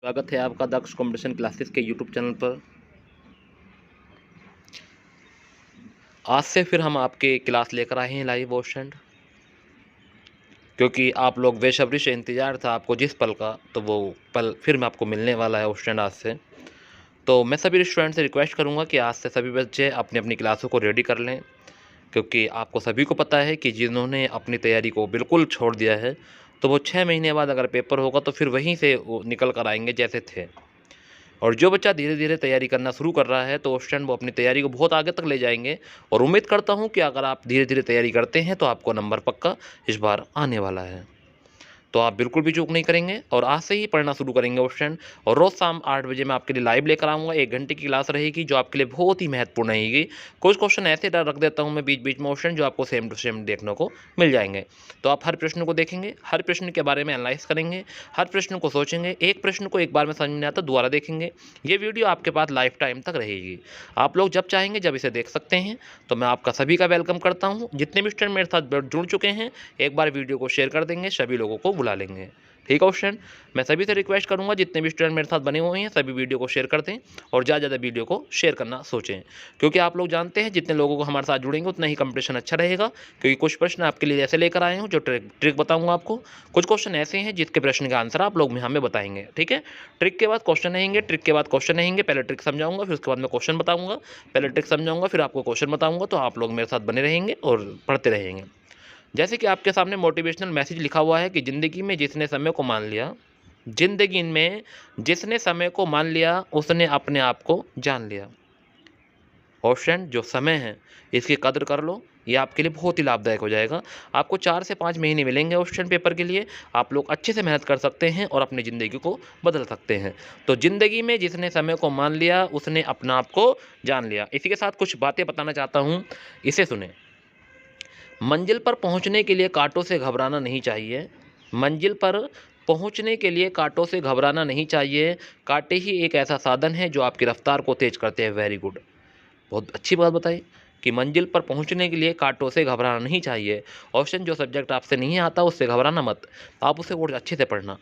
स्वागत है आपका दक्ष कंपटीशन क्लासेस के यूट्यूब चैनल पर। आज से फिर हम आपके क्लास लेकर आए हैं लाइव स्टूडेंट, क्योंकि आप लोग बेसब्री से इंतज़ार था आपको जिस पल का, तो वो पल फिर मैं आपको मिलने वाला है स्टूडेंट आज से। तो मैं सभी स्टूडेंट से रिक्वेस्ट करूंगा कि आज से सभी बच्चे अपनी अपनी क्लासों को रेडी कर लें, क्योंकि आपको सभी को पता है कि जिन्होंने अपनी तैयारी को बिल्कुल छोड़ दिया है, तो वो 6 महीने बाद अगर पेपर होगा तो फिर वहीं से वो निकल कर आएंगे जैसे थे। और जो बच्चा धीरे धीरे तैयारी करना शुरू कर रहा है, तो उस टाइम वो अपनी तैयारी को बहुत आगे तक ले जाएंगे। और उम्मीद करता हूं कि अगर आप धीरे धीरे तैयारी करते हैं तो आपको नंबर पक्का इस बार आने वाला है। तो आप बिल्कुल भी चूक नहीं करेंगे और आज से ही पढ़ना शुरू करेंगे स्टूडेंट। और रोज़ शाम 8 बजे मैं आपके लिए लाइव लेकर आऊँगा। 1 घंटे की क्लास रहेगी जो आपके लिए बहुत ही महत्वपूर्ण रहेगी। कुछ क्वेश्चन ऐसे रख देता हूँ मैं बीच बीच में स्टूडेंट, जो आपको सेम टू सेम देखने को मिल जाएंगे। तो आप हर प्रश्न को देखेंगे, हर प्रश्न के बारे में एनालाइज करेंगे, हर प्रश्न को सोचेंगे। एक प्रश्न को एक बार में समझ नहीं आता दोबारा देखेंगे। ये वीडियो आपके पास लाइफ टाइम तक रहेगी। आप लोग जब चाहेंगे जब इसे देख सकते हैं। तो मैं आपका सभी का वेलकम करता हूँ। जितने भी स्टूडेंट मेरे साथ जुड़ चुके हैं, एक बार वीडियो को शेयर कर देंगे, सभी लोगों को बुला लेंगे। ठीक है स्टूडेंट, मैं सभी से रिक्वेस्ट करूंगा जितने भी स्टूडेंट मेरे साथ बने हुए हैं सभी वीडियो को शेयर कर दें और ज़्यादा वीडियो को शेयर करना सोचें, क्योंकि आप लोग जानते हैं जितने लोगों को हमारे साथ जुड़ेंगे उतना ही कंपटीशन अच्छा रहेगा। क्योंकि कुछ प्रश्न आपके लिए ऐसे लेकर आए हूँ जो ट्रिक बताऊंगा आपको। कुछ क्वेश्चन ऐसे हैं जिसके प्रश्न का आंसर आप लोग हमें बताएंगे। ठीक है, ट्रिक के बाद क्वेश्चन रहेंगे, ट्रिक के बाद क्वेश्चन रहेंगे। पहले ट्रिक समझाऊंगा, फिर उसके बाद मैं क्वेश्चन बताऊंगा। पहले ट्रिक समझाऊंगा, फिर आपको क्वेश्चन बताऊंगा। तो आप लोग मेरे साथ बने रहेंगे और पढ़ते रहेंगे। जैसे कि आपके सामने मोटिवेशनल मैसेज लिखा हुआ है कि ज़िंदगी में जिसने समय को मान लिया, जिंदगी में जिसने समय को मान लिया उसने अपने आप को जान लिया। ऑप्शन जो समय है इसकी कदर कर लो, ये आपके लिए बहुत ही लाभदायक हो जाएगा। आपको 4 से 5 महीने मिलेंगे ऑप्शन पेपर के लिए। आप लोग अच्छे से मेहनत कर सकते हैं और अपनी ज़िंदगी को बदल सकते हैं। तो ज़िंदगी में जिसने समय को मान लिया उसने अपना आप को जान लिया। इसी के साथ कुछ बातें बताना चाहता हूँ, इसे सुने। मंजिल पर पहुँचने के लिए कांटों से घबराना नहीं चाहिए। मंजिल पर पहुंचने के लिए कांटों से घबराना नहीं चाहिए। कांटे ही एक ऐसा साधन है जो आपकी रफ्तार को तेज करते हैं। वेरी गुड, बहुत अच्छी बात बताई कि मंजिल पर पहुंचने के लिए कांटों से घबराना नहीं चाहिए। ऑप्शन जो सब्जेक्ट आपसे नहीं आता उससे घबराना मत, आप उसे और अच्छे से पढ़ना,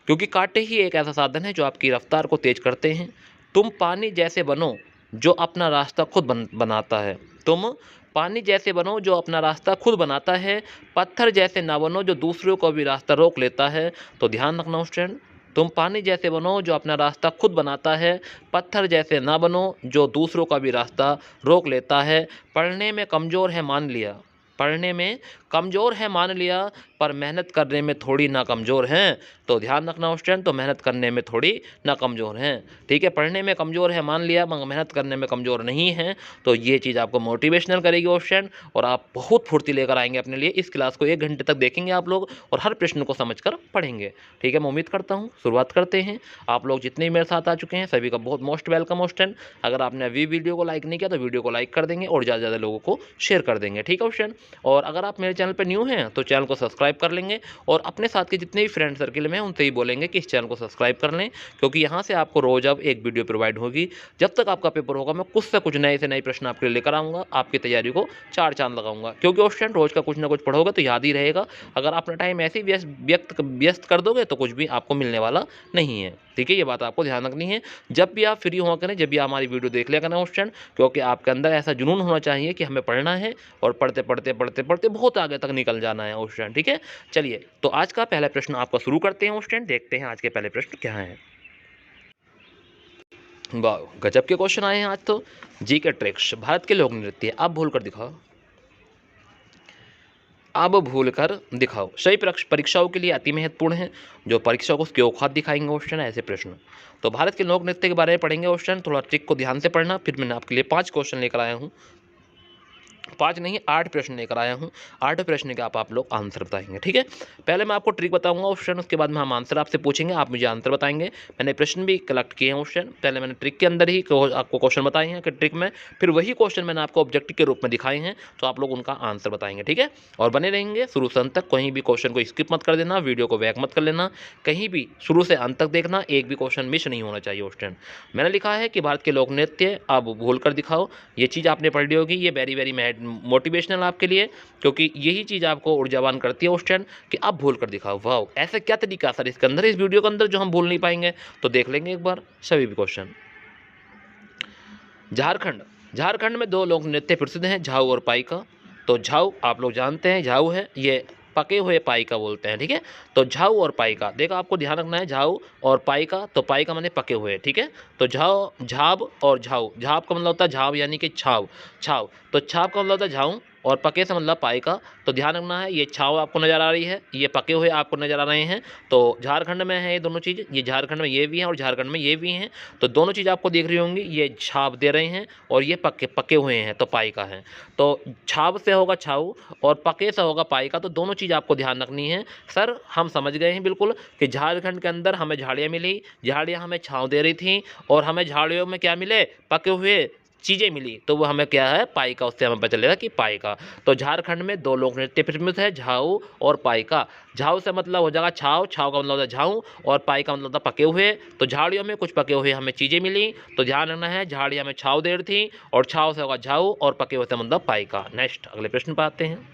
क्योंकि कांटे ही एक ऐसा साधन है जो आपकी रफ्तार को तेज करते हैं। तुम पानी जैसे बनो जो अपना रास्ता खुद बनाता है। तुम पानी जैसे बनो जो अपना रास्ता खुद बनाता है। पत्थर जैसे ना बनो जो दूसरों को भी रास्ता रोक लेता है। तो ध्यान रखना स्टूडेंट, तुम पानी जैसे बनो जो अपना रास्ता खुद बनाता है। पत्थर जैसे ना बनो जो दूसरों का भी रास्ता रोक लेता है। पढ़ने में कमज़ोर है मान लिया, पढ़ने में कमज़ोर है मान लिया, पर मेहनत करने में थोड़ी ना कमज़ोर हैं। तो ध्यान रखना स्टूडेंट, तो मेहनत करने में थोड़ी ना कमज़ोर हैं। ठीक है, पढ़ने में कमज़ोर है मान लिया मगर मेहनत करने में कमज़ोर नहीं हैं। तो ये चीज़ आपको मोटिवेशनल करेगी स्टूडेंट, और आप बहुत फुर्ती लेकर आएंगे अपने लिए। इस क्लास को 1 घंटे तक देखेंगे आप लोग और हर प्रश्न को समझ कर पढ़ेंगे। ठीक है, मैं उम्मीद करता हूँ। शुरुआत करते हैं। आप लोग जितने भी मेरे साथ आ चुके हैं सभी का बहुत मोस्ट वेलकम स्टूडेंट। अगर आपने अभी वीडियो को लाइक नहीं किया तो वीडियो को लाइक कर देंगे और ज़्यादा से ज़्यादा लोगों को शेयर कर देंगे। ठीक है स्टूडेंट, और अगर आप मेरे चैनल पर न्यू हैं तो चैनल को सब्सक्राइब कर लेंगे और अपने साथ के जितने भी फ्रेंड सर्किल में उनसे ही बोलेंगे कि इस चैनल को सब्सक्राइब कर लें, क्योंकि यहाँ से आपको रोज़ अब एक वीडियो प्रोवाइड होगी। जब तक आपका पेपर होगा मैं कुछ से कुछ नए से नए प्रश्न आपके लिए लेकर आऊँगा, आपकी तैयारी को 4 चांद लगाऊंगा। क्योंकि स्टूडेंट रोज़ का कुछ ना कुछ पढ़ोगे तो याद ही रहेगा। अगर अपना टाइम ऐसे ही व्यस्त कर दोगे तो कुछ भी आपको मिलने वाला नहीं है। ठीक है, ये बात आपको ध्यान रखनी है। जब भी आप फ्री हुआ करें, जब भी आप हमारी वीडियो देख लिया करें स्टूडेंट, क्योंकि आपके अंदर ऐसा जुनून होना चाहिए कि हमें पढ़ना है और पढ़ते पढ़ते पढ़ते पढ़ते बहुत आगे तक निकल जाना है स्टूडेंट। ठीक है, चलिए तो आज का पहला प्रश्न आपका शुरू करते हैं स्टूडेंट। देखते हैं आज के पहले प्रश्न क्या हैं। वाह, गजब के क्वेश्चन आए हैं आज तो। जी के ट्रिक्स, भारत के लोक नृत्य, आप भूल कर दिखाओ, अब भूल कर दिखाओ। सही परीक्षाओं के लिए अति महत्वपूर्ण है। जो परीक्षा को उसके औकात दिखाएंगे क्वेश्चन, ऐसे प्रश्न। तो भारत के लोक नृत्य के बारे में पढ़ेंगे क्वेश्चन। थोड़ा ट्रिक को ध्यान से पढ़ना। फिर मैंने आपके लिए 5 क्वेश्चन लेकर आया हूँ, 5 नहीं 8 प्रश्न लेकर आया हूँ। 8 प्रश्न के आप लोग आंसर बताएंगे। ठीक है, पहले मैं आपको ट्रिक बताऊंगा ऑप्शन, उसके बाद में हम आंसर आपसे पूछेंगे, आप मुझे आंसर बताएंगे। मैंने प्रश्न भी कलेक्ट किए हैं ऑप्शन, पहले मैंने ट्रिक के अंदर ही आपको क्वेश्चन बताए हैं कि ट्रिक में, फिर वही क्वेश्चन मैंने आपको ऑब्जेक्टिव के रूप में दिखाए हैं, तो आप लोग उनका आंसर बताएंगे। ठीक है, और बने रहेंगे शुरू से अंत तक। कहीं भी क्वेश्चन को स्किप मत कर देना, वीडियो को बैक मत कर लेना, कहीं भी शुरू से अंत तक देखना, एक भी क्वेश्चन मिस नहीं होना चाहिए मैंने लिखा है कि भारत के लोक नृत्य अब भूल कर दिखाओ। ये चीज़ आपने पढ़ ली होगी, ये वेरी वेरी मोटिवेशनल आपके लिए, क्योंकि यही चीज़ आपको ऊर्जावान करती है उस टाइम कि आप भूल कर दिखाओ। वाह, ऐसा क्या तरीका सर इसके अंदर, इस वीडियो के अंदर, जो हम भूल नहीं पाएंगे? तो देख लेंगे एक बार सभी भी क्वेश्चन। झारखंड, झारखंड में दो लोक नृत्य प्रसिद्ध हैं, झाऊ और पाइका। तो झाऊ आप लोग जानते हैं, झाऊ है ये पके हुए पाइका बोलते हैं, ठीक है। तो झाऊ और पाइका, देखो आपको ध्यान रखना है, झाऊ और पाइका, तो पाइका माने पके हुए, ठीक है। तो झाऊ, झाब और झाऊ, झाब का मतलब होता है झाब यानी कि छाव, छाव, तो छाव का मतलब होता है झाऊ, और पके से मतलब पाइका। तो ध्यान रखना है, ये छाव आपको नज़र आ रही है, ये पके हुए आपको नज़र आ रहे हैं। तो झारखंड में है ये दोनों चीज़, ये झारखंड में ये भी हैं और झारखंड में ये भी हैं। तो दोनों चीज़ आपको दिख रही होंगी, ये छाप दे रहे हैं और ये पके हुए हैं, तो पाइका है। तो छाप से होगा छाऊ और पके से होगा पाइका। तो दोनों चीज़ आपको ध्यान रखनी है। सर हम समझ गए हैं बिल्कुल कि झारखंड के अंदर हमें झाड़ियाँ मिली, झाड़ियाँ हमें छाँव दे रही थी, और हमें झाड़ियों में क्या मिले? पके हुए चीज़ें मिली, तो वो हमें क्या है? पाइका। उससे हमें पता चलेगा कि पाइका। तो झारखंड में दो लोक नृत्य प्रसिद्ध है, झाऊ और पाइका। झाऊ से मतलब हो जाएगा छाव, छाव का मतलब होता है झाऊ, और पाइका मतलब होता है पके हुए। तो झाड़ियों में कुछ पके हुए हमें चीज़ें मिली, तो ध्यान रखना है, झाड़ियाँ में छाव दे रही थी और छाव से होगा झाऊ और पके हुए से मतलब पाइका। नेक्स्ट अगले प्रश्न पर आते हैं।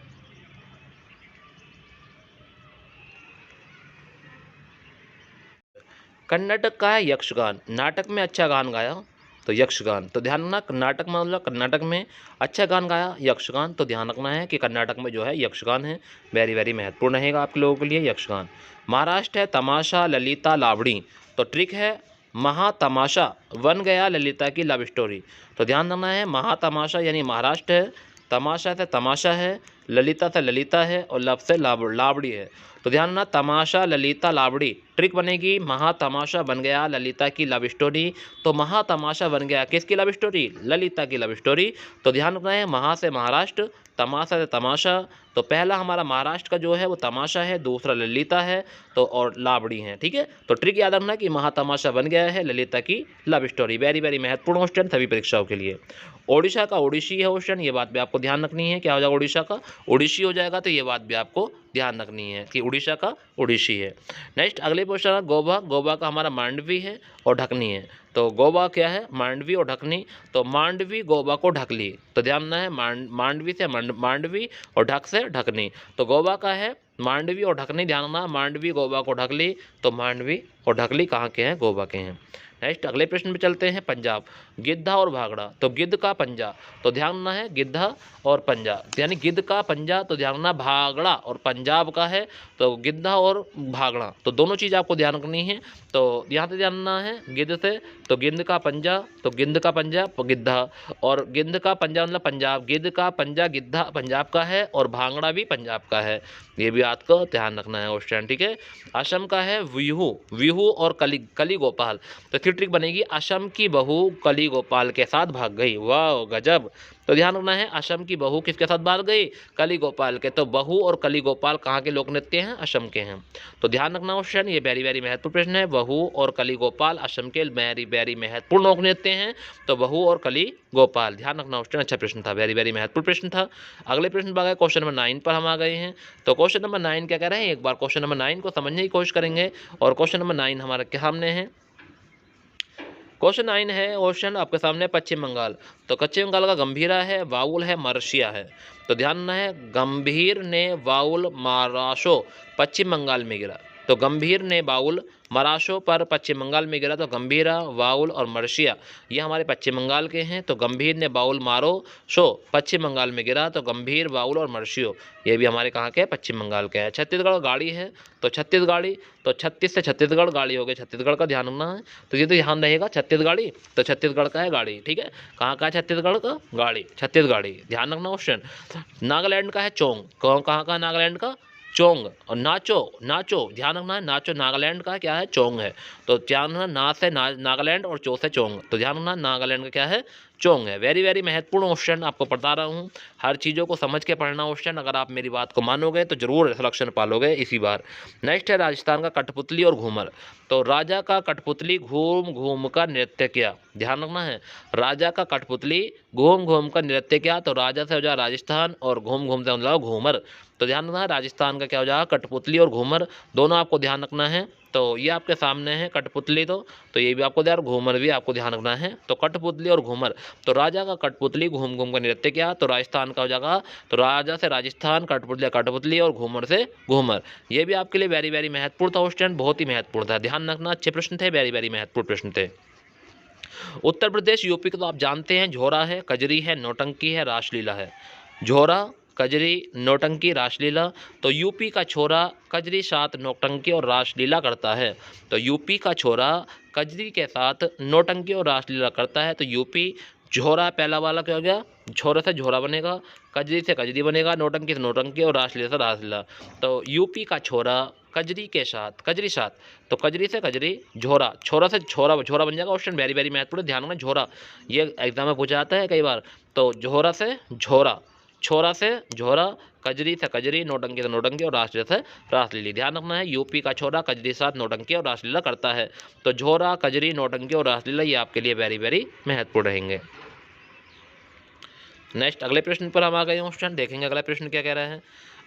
कर्नाटक का है यक्षगान, नाटक में अच्छा गान गाया, तो यक्षगान। तो ध्यान रखना, कर्नाटक मतलब कर्नाटक में अच्छा गान गाया, यक्षगान। तो ध्यान रखना है कि कर्नाटक में जो है यक्षगान है, वेरी वेरी महत्वपूर्ण रहेगा आप लोगों के लिए यक्षगान। महाराष्ट्र है तमाशा ललिता लावड़ी, तो ट्रिक है महातमाशा बन गया ललिता की लव स्टोरी। तो ध्यान रखना है, महातमाशा यानी महाराष्ट्र है, तमाशा से तमाशा है, ललिता से ललिता है, और लव से लावड़ी है। तो ध्यान रखना, तमाशा ललिता लावड़ी, ट्रिक बनेगी महातमाशा बन गया ललिता की लव स्टोरी। तो महातमाशा बन गया किसकी लव स्टोरी? ललिता की लव स्टोरी। तो ध्यान रखना है, महा से महाराष्ट्र, तमाशा से तमाशा। तो पहला हमारा महाराष्ट्र का जो है वो तमाशा है, दूसरा ललिता है, तो और लावड़ी है, ठीक है। तो ट्रिक याद रखना कि महातमाशा बन गया है ललिता की लव स्टोरी, वेरी वेरी महत्वपूर्ण क्वेश्चन सभी परीक्षाओं के लिए। ओडिशा का ओडिसी है क्वेश्चन, ये बात भी आपको ध्यान रखनी है, क्या हो जाएगा? ओडिशा का ओडिसी हो जाएगा। तो ये बात भी आपको ध्यान रखनी है कि उड़ीसा का ओडिसी है। नेक्स्ट अगले क्वेश्चन है गोवा, गोवा का हमारा मांडवी है और ढकनी है। तो गोवा क्या है? मांडवी और ढकनी। तो मांडवी गोवा को ढक ली, तो ध्यान रखना है, मांडवी से मांडवी और ढक से ढकनी। तो गोवा का है मांडवी और ढकनी, ध्यान रखना, मांडवी गोवा को ढक ली। तो मांडवी और ढकली कहाँ के हैं? गोवा के हैं। नेक्स्ट अगले प्रश्न पे चलते हैं, पंजाब, गिद्धा और भागड़ा। तो गिद्ध का पंजा, तो ध्यान रखना है गिद्धा और पंजा, यानी गिद्ध का पंजा। तो ध्यान रखना, भागड़ा और पंजाब का है, तो गिद्धा और भागड़ा, तो दोनों चीज़ आपको ध्यान रखनी है। तो यहाँ से ध्यान रखना है, गिद्ध से, तो गिद्ध का पंजा, तो गिद्ध का पंजा गिद्धा, और गिद्ध का पंजा मतलब पंजाब, गिद्ध का पंजा गिद्धा पंजाब का है, और भांगड़ा भी पंजाब का है। ये भी आपको ध्यान रखना है क्वेश्चन, ठीक है। असम का है विहू, विहू और कली गोपाल। तो ट्रिक बनेगी, असम की बहू कली गोपाल के साथ भाग गई। वाह गजब। तो ध्यान रखना है, असम की बहू किसके साथ भाग गई? कली गोपाल के। तो बहू और कली गोपाल कहाँ के लोक नृत्य हैं? असम के हैं। तो ध्यान रखना क्वेश्चन, ये वेरी वेरी महत्वपूर्ण प्रश्न है। बहू और कली गोपाल असम के वेरी वेरी महत्वपूर्ण लोक नृत्य हैं। तो बहू और कली गोपाल, ध्यान रखना क्वेश्चन, अच्छा प्रश्न था, वेरी वेरी महत्वपूर्ण प्रश्न था। अगले प्रश्न पर गए, क्वेश्चन नंबर 9 पर हम आ गए हैं। तो क्वेश्चन नंबर 9 क्या कह रहे हैं, एक बार क्वेश्चन नंबर 9 को समझने की कोशिश करेंगे। और क्वेश्चन नंबर 9 हमारे के सामने है। क्वेश्चन 9 है, क्वेश्चन आपके सामने पश्चिम बंगाल। तो पश्चिम बंगाल का गंभीरा है, वाउल है, मरसिया है। तो ध्यान रखना है, गंभीर ने वाउल महाराष्ट्र पश्चिम बंगाल में गिरा। तो गंभीर ने बाउल मराशो पर पश्चिम बंगाल में गिरा। तो गंभीरा, वाउल और मर्शिया ये हमारे पश्चिम बंगाल के हैं। तो गंभीर ने बाउल मारो शो पश्चिम बंगाल में गिरा। तो गंभीर, बाउल और मर्शियो ये भी हमारे कहाँ के हैं? पश्चिम बंगाल के हैं। छत्तीसगढ़ गाड़ी है, तो छत्तीसगढ़ी, तो 36 से छत्तीसगढ़ गाड़ी हो गई, छत्तीसगढ़ का ध्यान रखना है। तो ये तो ध्यान रहेगा, छत्तीसगढ़ी, तो छत्तीसगढ़ का है गाड़ी, ठीक है। कहाँ का है छत्तीसगढ़ का? गाड़ी, छत्तीसगढ़ी, ध्यान रखना क्वेश्चन। नागालैंड का है चोंग, कहाँ का? नागालैंड का चोंग। और नाचो, नाचो ध्यान रखना है, नाचो नागालैंड का क्या है? चोंग है। तो ध्यान रखना, ना से नागालैंड और चो से चोंग। तो ध्यान रखना, नागालैंड का क्या है? चोंग है। वेरी वेरी महत्वपूर्ण क्वेश्चन आपको पढ़ा रहा हूँ, हर चीज़ों को समझ के पढ़ना क्वेश्चन। अगर आप मेरी बात को मानोगे तो जरूर सिलेक्शन पालोगे इसी बार। नेक्स्ट है राजस्थान का कठपुतली और घूमर। तो राजा का कठपुतली घूम घूम कर नृत्य किया, ध्यान रखना है, राजा का कठपुतली घूम घूम कर नृत्य किया। तो राजा से हो जाए राजस्थान और घूम घूम से हो जाए घूमर। तो ध्यान रखना है, राजस्थान का क्या हो जाएगा? कठपुतली और घूमर, दोनों आपको ध्यान रखना है। तो ये आपके सामने है कठपुतली, तो ये भी आपको ध्यान, घूमर भी आपको ध्यान रखना है। तो कठपुतली और घूमर, तो राजा का कठपुतली, घूम घूम का नृत्य किया, तो राजस्थान का हो जाएगा, तो राजा से राजस्थान, कठपुतली कठपुतली और घूमर से घूमर। ये भी आपके लिए वेरी वेरी महत्वपूर्ण था क्वेश्चन, बहुत ही महत्वपूर्ण था, ध्यान रखना, अच्छे प्रश्न थे, वेरी वेरी महत्वपूर्ण प्रश्न थे। उत्तर प्रदेश यूपी का तो आप जानते हैं, झोरा है, कजरी है, नौटंकी है, रासलीला है। झोरा, कजरी, नौटंकी, रासलीला। तो यूपी का छोरा कजरी साथ नौटंकी और रासलीला करता है। तो यूपी का छोरा कजरी के साथ नौटंकी और रासलीला करता है। तो यूपी झोरा पहला वाला क्या हो गया, झोरा से झोरा बनेगा, कजरी से कजरी बनेगा, नौटंकी से नौटंकी और रासलीला से रासलीला। तो यूपी का छोरा कजरी के साथ, कजरी साथ, तो कजरी से कजरी, झोरा, छोरा से छोरा, झोरा बन जाएगा क्वेश्चन, वेरी वेरी महत्वपूर्ण, ध्यान रखना, झोरा, ये एग्जाम में पूछा जाता है कई बार। तो झोरा से झोरा, छोरा से झोरा, कजरी से कजरी, नौटंकी से नौटंकी और रासलीला से रासलीला। ध्यान रखना है, यूपी का छोरा कजरी साथ नौटंकी और रासलीला करता है। तो झोरा, कजरी, नौटंकी और रासलीला ये आपके लिए वेरी वेरी महत्वपूर्ण रहेंगे। नेक्स्ट अगले प्रश्न पर हम आ गए क्वेश्चन, देखेंगे अगला प्रश्न क्या कह रहा है।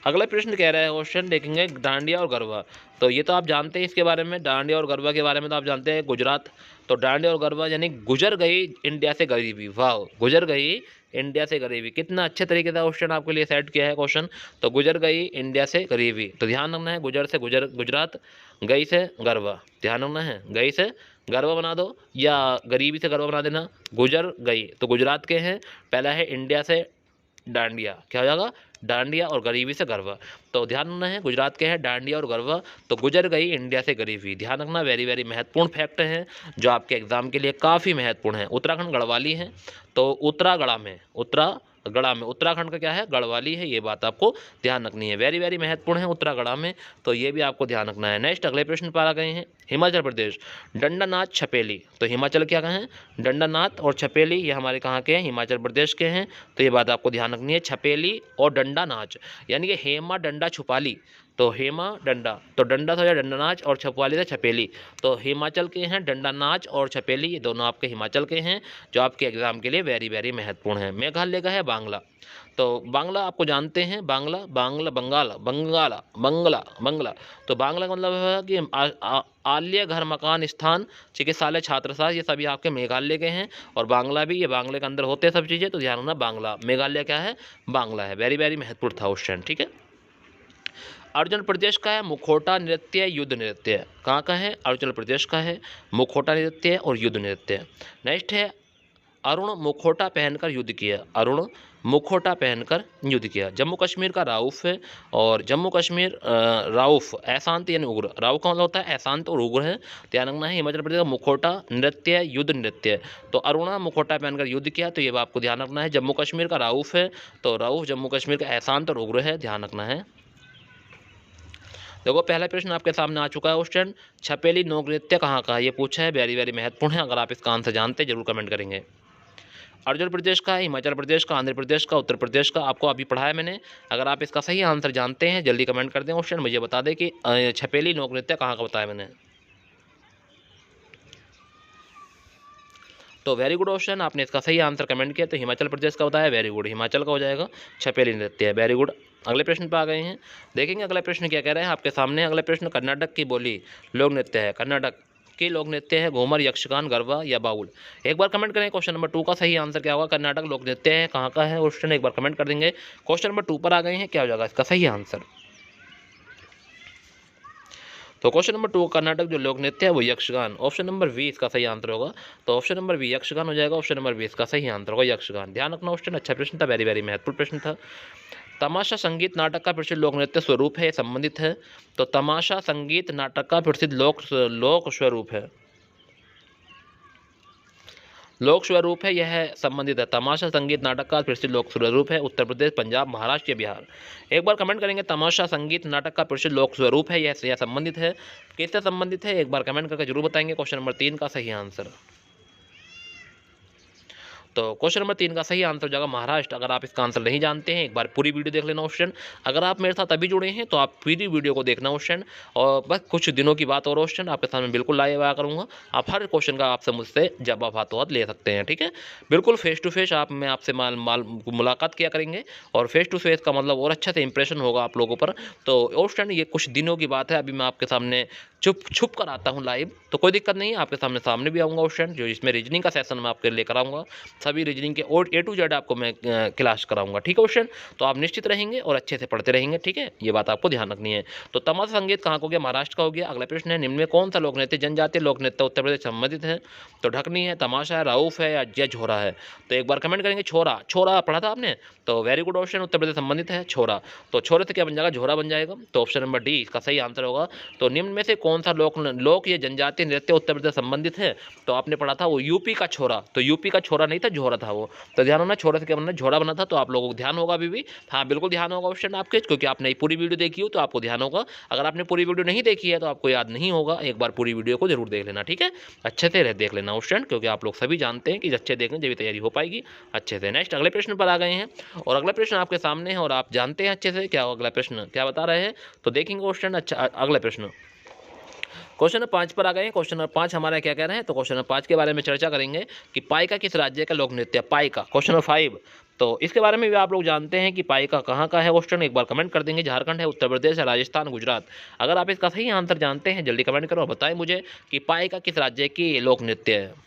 अगला प्रश्न कह रहा है क्वेश्चन, देखेंगे डांडिया और गरबा। तो ये तो आप जानते हैं इसके बारे में, डांडिया और गरबा के बारे में तो आप जानते हैं, गुजरात। तो डांडिया और गरबा यानी गुजर गई इंडिया से गरीबी, वाह, गुजर गई इंडिया से गरीबी, कितना अच्छे तरीके से क्वेश्चन आपके लिए सेट किया है क्वेश्चन। तो गुजर गई इंडिया से गरीबी, तो ध्यान रखना है, गुजर से गुजरात, गई से गरबा, ध्यान रखना है, गई से गरबा बना दो या गरीबी से गरबा बना देना। गुजर गई तो गुजरात के हैं, पहला है इंडिया से डांडिया, क्या हो जाएगा, डांडिया, और गरीबी से गरबा। तो ध्यान रखना है, गुजरात के हैं डांडिया और गरबा, तो गुजर गई इंडिया से गरीबी, ध्यान रखना, वेरी वेरी महत्वपूर्ण फैक्ट हैं जो आपके एग्जाम के लिए काफ़ी महत्वपूर्ण है। उत्तराखंड गढ़वाली है, तो उत्तरागढ़ा में, उत्तरागढ़ा में उत्तराखंड का क्या है, गढ़वाली है, ये बात आपको ध्यान रखनी है, वेरी वेरी महत्वपूर्ण है उत्तरागढ़ा में, तो ये भी आपको ध्यान रखना है। नेक्स्ट अगले प्रश्न पर आ गए हैं, हिमाचल प्रदेश, डंडा नाच छपेली। तो हिमाचल क्या कहें, डंडा नाच और छपेली, ये हमारे कहाँ के हैं, हिमाचल प्रदेश के हैं, तो ये बात आपको ध्यान रखनी है। छपेली और डंडा नाच यानी कि हेमा डंडा छुपाली, तो हेमा डंडा, तो डंडा था डंडा नाच और छपवाली था छपेली, तो हिमाचल के हैं डंडा नाच और छपेली, ये दोनों आपके हिमाचल के हैं जो आपके एग्जाम के लिए वेरी वेरी महत्वपूर्ण है। मेघालय का है बांग्ला, तो बांग्ला आपको जानते हैं, बांग्ला, बांग्ला, बंगाला, बंगाला, बंगला, बंगला। तो बांग्ला का मतलब है कि आल्य, घर, मकान, स्थान, चिकित्सालय, छात्रसास, ये सभी आपके मेघालय के हैं, और बांग्ला भी, ये बांग्ले के अंदर होते हैं सब चीज़ें, तो ध्यान रखना, बांग्ला, मेघालय क्या है, बांग्ला है, वेरी वेरी महत्वपूर्ण था क्वेश्चन, ठीक है। अरुणाचल प्रदेश का है मुखौटा नृत्य, युद्ध नृत्य, कहाँ का है, अरुणाचल प्रदेश का है मुखौटा नृत्य और युद्ध नृत्य। नेक्स्ट है अरुण मुखौटा पहनकर युद्ध किया, अरुण मुखौटा पहनकर युद्ध किया। जम्मू कश्मीर का राउफ है, और जम्मू कश्मीर राउफ अशांत यानी उग्र, राउफ का मतलब होता है अशांत और उग्र है, ध्यान रखना है। हिमाचल प्रदेश का मुखौटा नृत्य, युद्ध नृत्य, तो अरुणा मुखौटा पहनकर युद्ध किया, तो ये आपको ध्यान रखना है। जम्मू कश्मीर का राउफ है, तो राउफ जम्मू कश्मीर का अशांत और उग्र है, ध्यान रखना है। देखो पहला प्रश्न आपके सामने आ चुका है क्वेश्चन, छपेली लोक नृत्य कहाँ का है, ये पूछा है, वेरी वेरी महत्वपूर्ण है, अगर आप इसका आंसर जानते हैं जरूर कमेंट करेंगे। अरुणाचल प्रदेश का, हिमाचल प्रदेश का, आंध्र प्रदेश का, उत्तर प्रदेश का, आपको अभी पढ़ाया मैंने। अगर आप इसका सही आंसर जानते हैं जल्दी कमेंट कर दें क्वेश्चन, मुझे बता दें कि छपेली लोक नृत्य कहाँ का बताया मैंने। तो वेरी गुड क्वेश्चन, आपने इसका सही आंसर कमेंट किया, तो हिमाचल प्रदेश का बताया, वेरी गुड, हिमाचल का हो जाएगा, छपेली नृत्य है, वेरी गुड। अगले प्रश्न पर आ गए हैं, देखेंगे अगला प्रश्न क्या कह रहे हैं आपके सामने। अगला प्रश्न कर्नाटक की बोली लोक नृत्य है, कर्नाटक की लोक नृत्य है घूमर, यक्षगान, गरबा या बाउल। एक बार कमेंट करें क्वेश्चन नंबर 2 का सही आंसर क्या होगा, कर्नाटक लोक नृत्य है, कहाँ का है क्वेश्चन, एक बार कमेंट कर देंगे। क्वेश्चन नंबर 2 पर आ गए हैं, क्या हो जाएगा इसका सही आंसर। तो क्वेश्चन नंबर 2 कर्नाटक जो लोक नृत्य है वो यक्षगान, ऑप्शन नंबर 20 इसका सही आंसर होगा, तो ऑप्शन नंबर 20 यक्षगान हो जाएगा, ऑप्शन नंबर 20 का सही आंसर होगा यक्षगान, ध्यान रखना क्वेश्चन, अच्छा प्रश्न था, वेरी वेरी महत्वपूर्ण प्रश्न था। तमाशा संगीत नाटक का प्रसिद्ध लोक नृत्य स्वरूप है, संबंधित है, तो तमाशा संगीत नाटक का प्रसिद्ध लोक स्वरूप है, लोक स्वरूप है, यह संबंधित है। तमाशा संगीत नाटक का प्रसिद्ध लोक स्वरूप है, उत्तर प्रदेश, पंजाब, महाराष्ट्र या बिहार। एक बार कमेंट करेंगे, तमाशा संगीत नाटक का प्रसिद्ध लोक स्वरूप है, यह संबंधित है, किससे संबंधित है, एक बार कमेंट करके जरूर बताएंगे। क्वेश्चन नंबर 3 का सही आंसर, तो क्वेश्चन नंबर 3 का सही आंसर हो जाएगा महाराष्ट्र। अगर आप इसका आंसर नहीं जानते हैं एक बार पूरी वीडियो देख लेना क्वेश्चन, अगर आप मेरे साथ अभी जुड़े हैं तो आप पूरी वीडियो को देखना क्वेश्चन, और बस कुछ दिनों की बात और क्वेश्चन आपके सामने बिल्कुल लाइव आया करूँगा, आप हर क्वेश्चन का आपसे मुझसे जवाब हाथों हाथ ले सकते हैं, ठीक है, बिल्कुल फेस टू फेस आप मैं आपसे मुलाकात किया करेंगे, और फेस टू फेस का मतलब और अच्छे से इंप्रेशन होगा आप लोगों पर। तो क्वेश्चन ये कुछ दिनों की बात है, अभी मैं आपके सामने छुप छुप कर आता हूँ लाइव, तो कोई दिक्कत नहीं है, आपके सामने सामने भी आऊँगा उस टाइम, जो इसमें रीजनिंग का सेशन मैं आपके लिए कराऊँगा, सभी रीजनिंग के और A to Z आपको मैं क्लास कराऊँगा, ठीक है उस टाइम। तो आप निश्चित रहेंगे और अच्छे से पढ़ते रहेंगे, ठीक है, ये बात आपको ध्यान रखनी है। तो तमाशा संगीत कहाँ का हो गया, महाराष्ट्र का हो गया। अगला प्रश्न है, निम्न में कौन सा लोक नृत्य जनजातीय लोक नृत्य उत्तर प्रदेश से संबंधित है? तो ढकनी है, तमाशा है, राउफ है या झोरा है? तो एक बार कमेंट करेंगे छोरा, छोरा पढ़ा था आपने, तो very good option, Uttar Pradesh संबंधित है छोरा। तो छोरे से क्या बन जाएगा, झोरा बन जाएगा। तो ऑप्शन नंबर डी इसका सही आंसर होगा। तो निम्न में से कौन सा लोक या जनजातीय नृत्य उत्तर प्रदेश संबंधित है? तो आपने पढ़ा था वो यूपी का छोरा, तो यूपी का छोरा नहीं था, झोरा था वो। तो ध्यान होना, छोरा से क्या बनना, झोरा बना था। तो आप लोगों को ध्यान होगा अभी भी, हाँ बिल्कुल ध्यान होगा ऑप्शन आपके, क्योंकि आपने पूरी वीडियो देखी हो तो आपको ध्यान होगा। अगर आपने पूरी वीडियो नहीं देखी है तो आपको याद नहीं होगा, एक बार पूरी वीडियो को जरूर देख लेना, ठीक है, अच्छे से देख लेना ऑप्शन, क्योंकि आप लोग सभी जानते हैं कि अच्छे देखने जब तैयारी हो पाएगी अच्छे से। नेक्स्ट अगले प्रश्न पर आ गए हैं, और अगला प्रश्न आपके सामने है और आप जानते हैं अच्छे से क्या अगला प्रश्न क्या बता रहे हैं, तो देखेंगे क्वेश्चन। अच्छा अगला प्रश्न, क्वेश्चन नंबर 5 पर आ गए हैं। क्वेश्चन नंबर 5 हमारा क्या कह रहे हैं, तो क्वेश्चन नंबर 5 के बारे में चर्चा करेंगे कि पाइका किस राज्य का लोक नृत्य है, पाइका। क्वेश्चन नंबर 5, तो इसके बारे में भी आप लोग जानते हैं कि पाइका कहाँ का है क्वेश्चन, एक बार कमेंट कर देंगे, झारखंड है, उत्तर प्रदेश है, राजस्थान, गुजरात। अगर आप इसका सही आंसर जानते हैं जल्दी कमेंट करो और बताएं मुझे कि पाइका किस राज्य की लोक नृत्य है।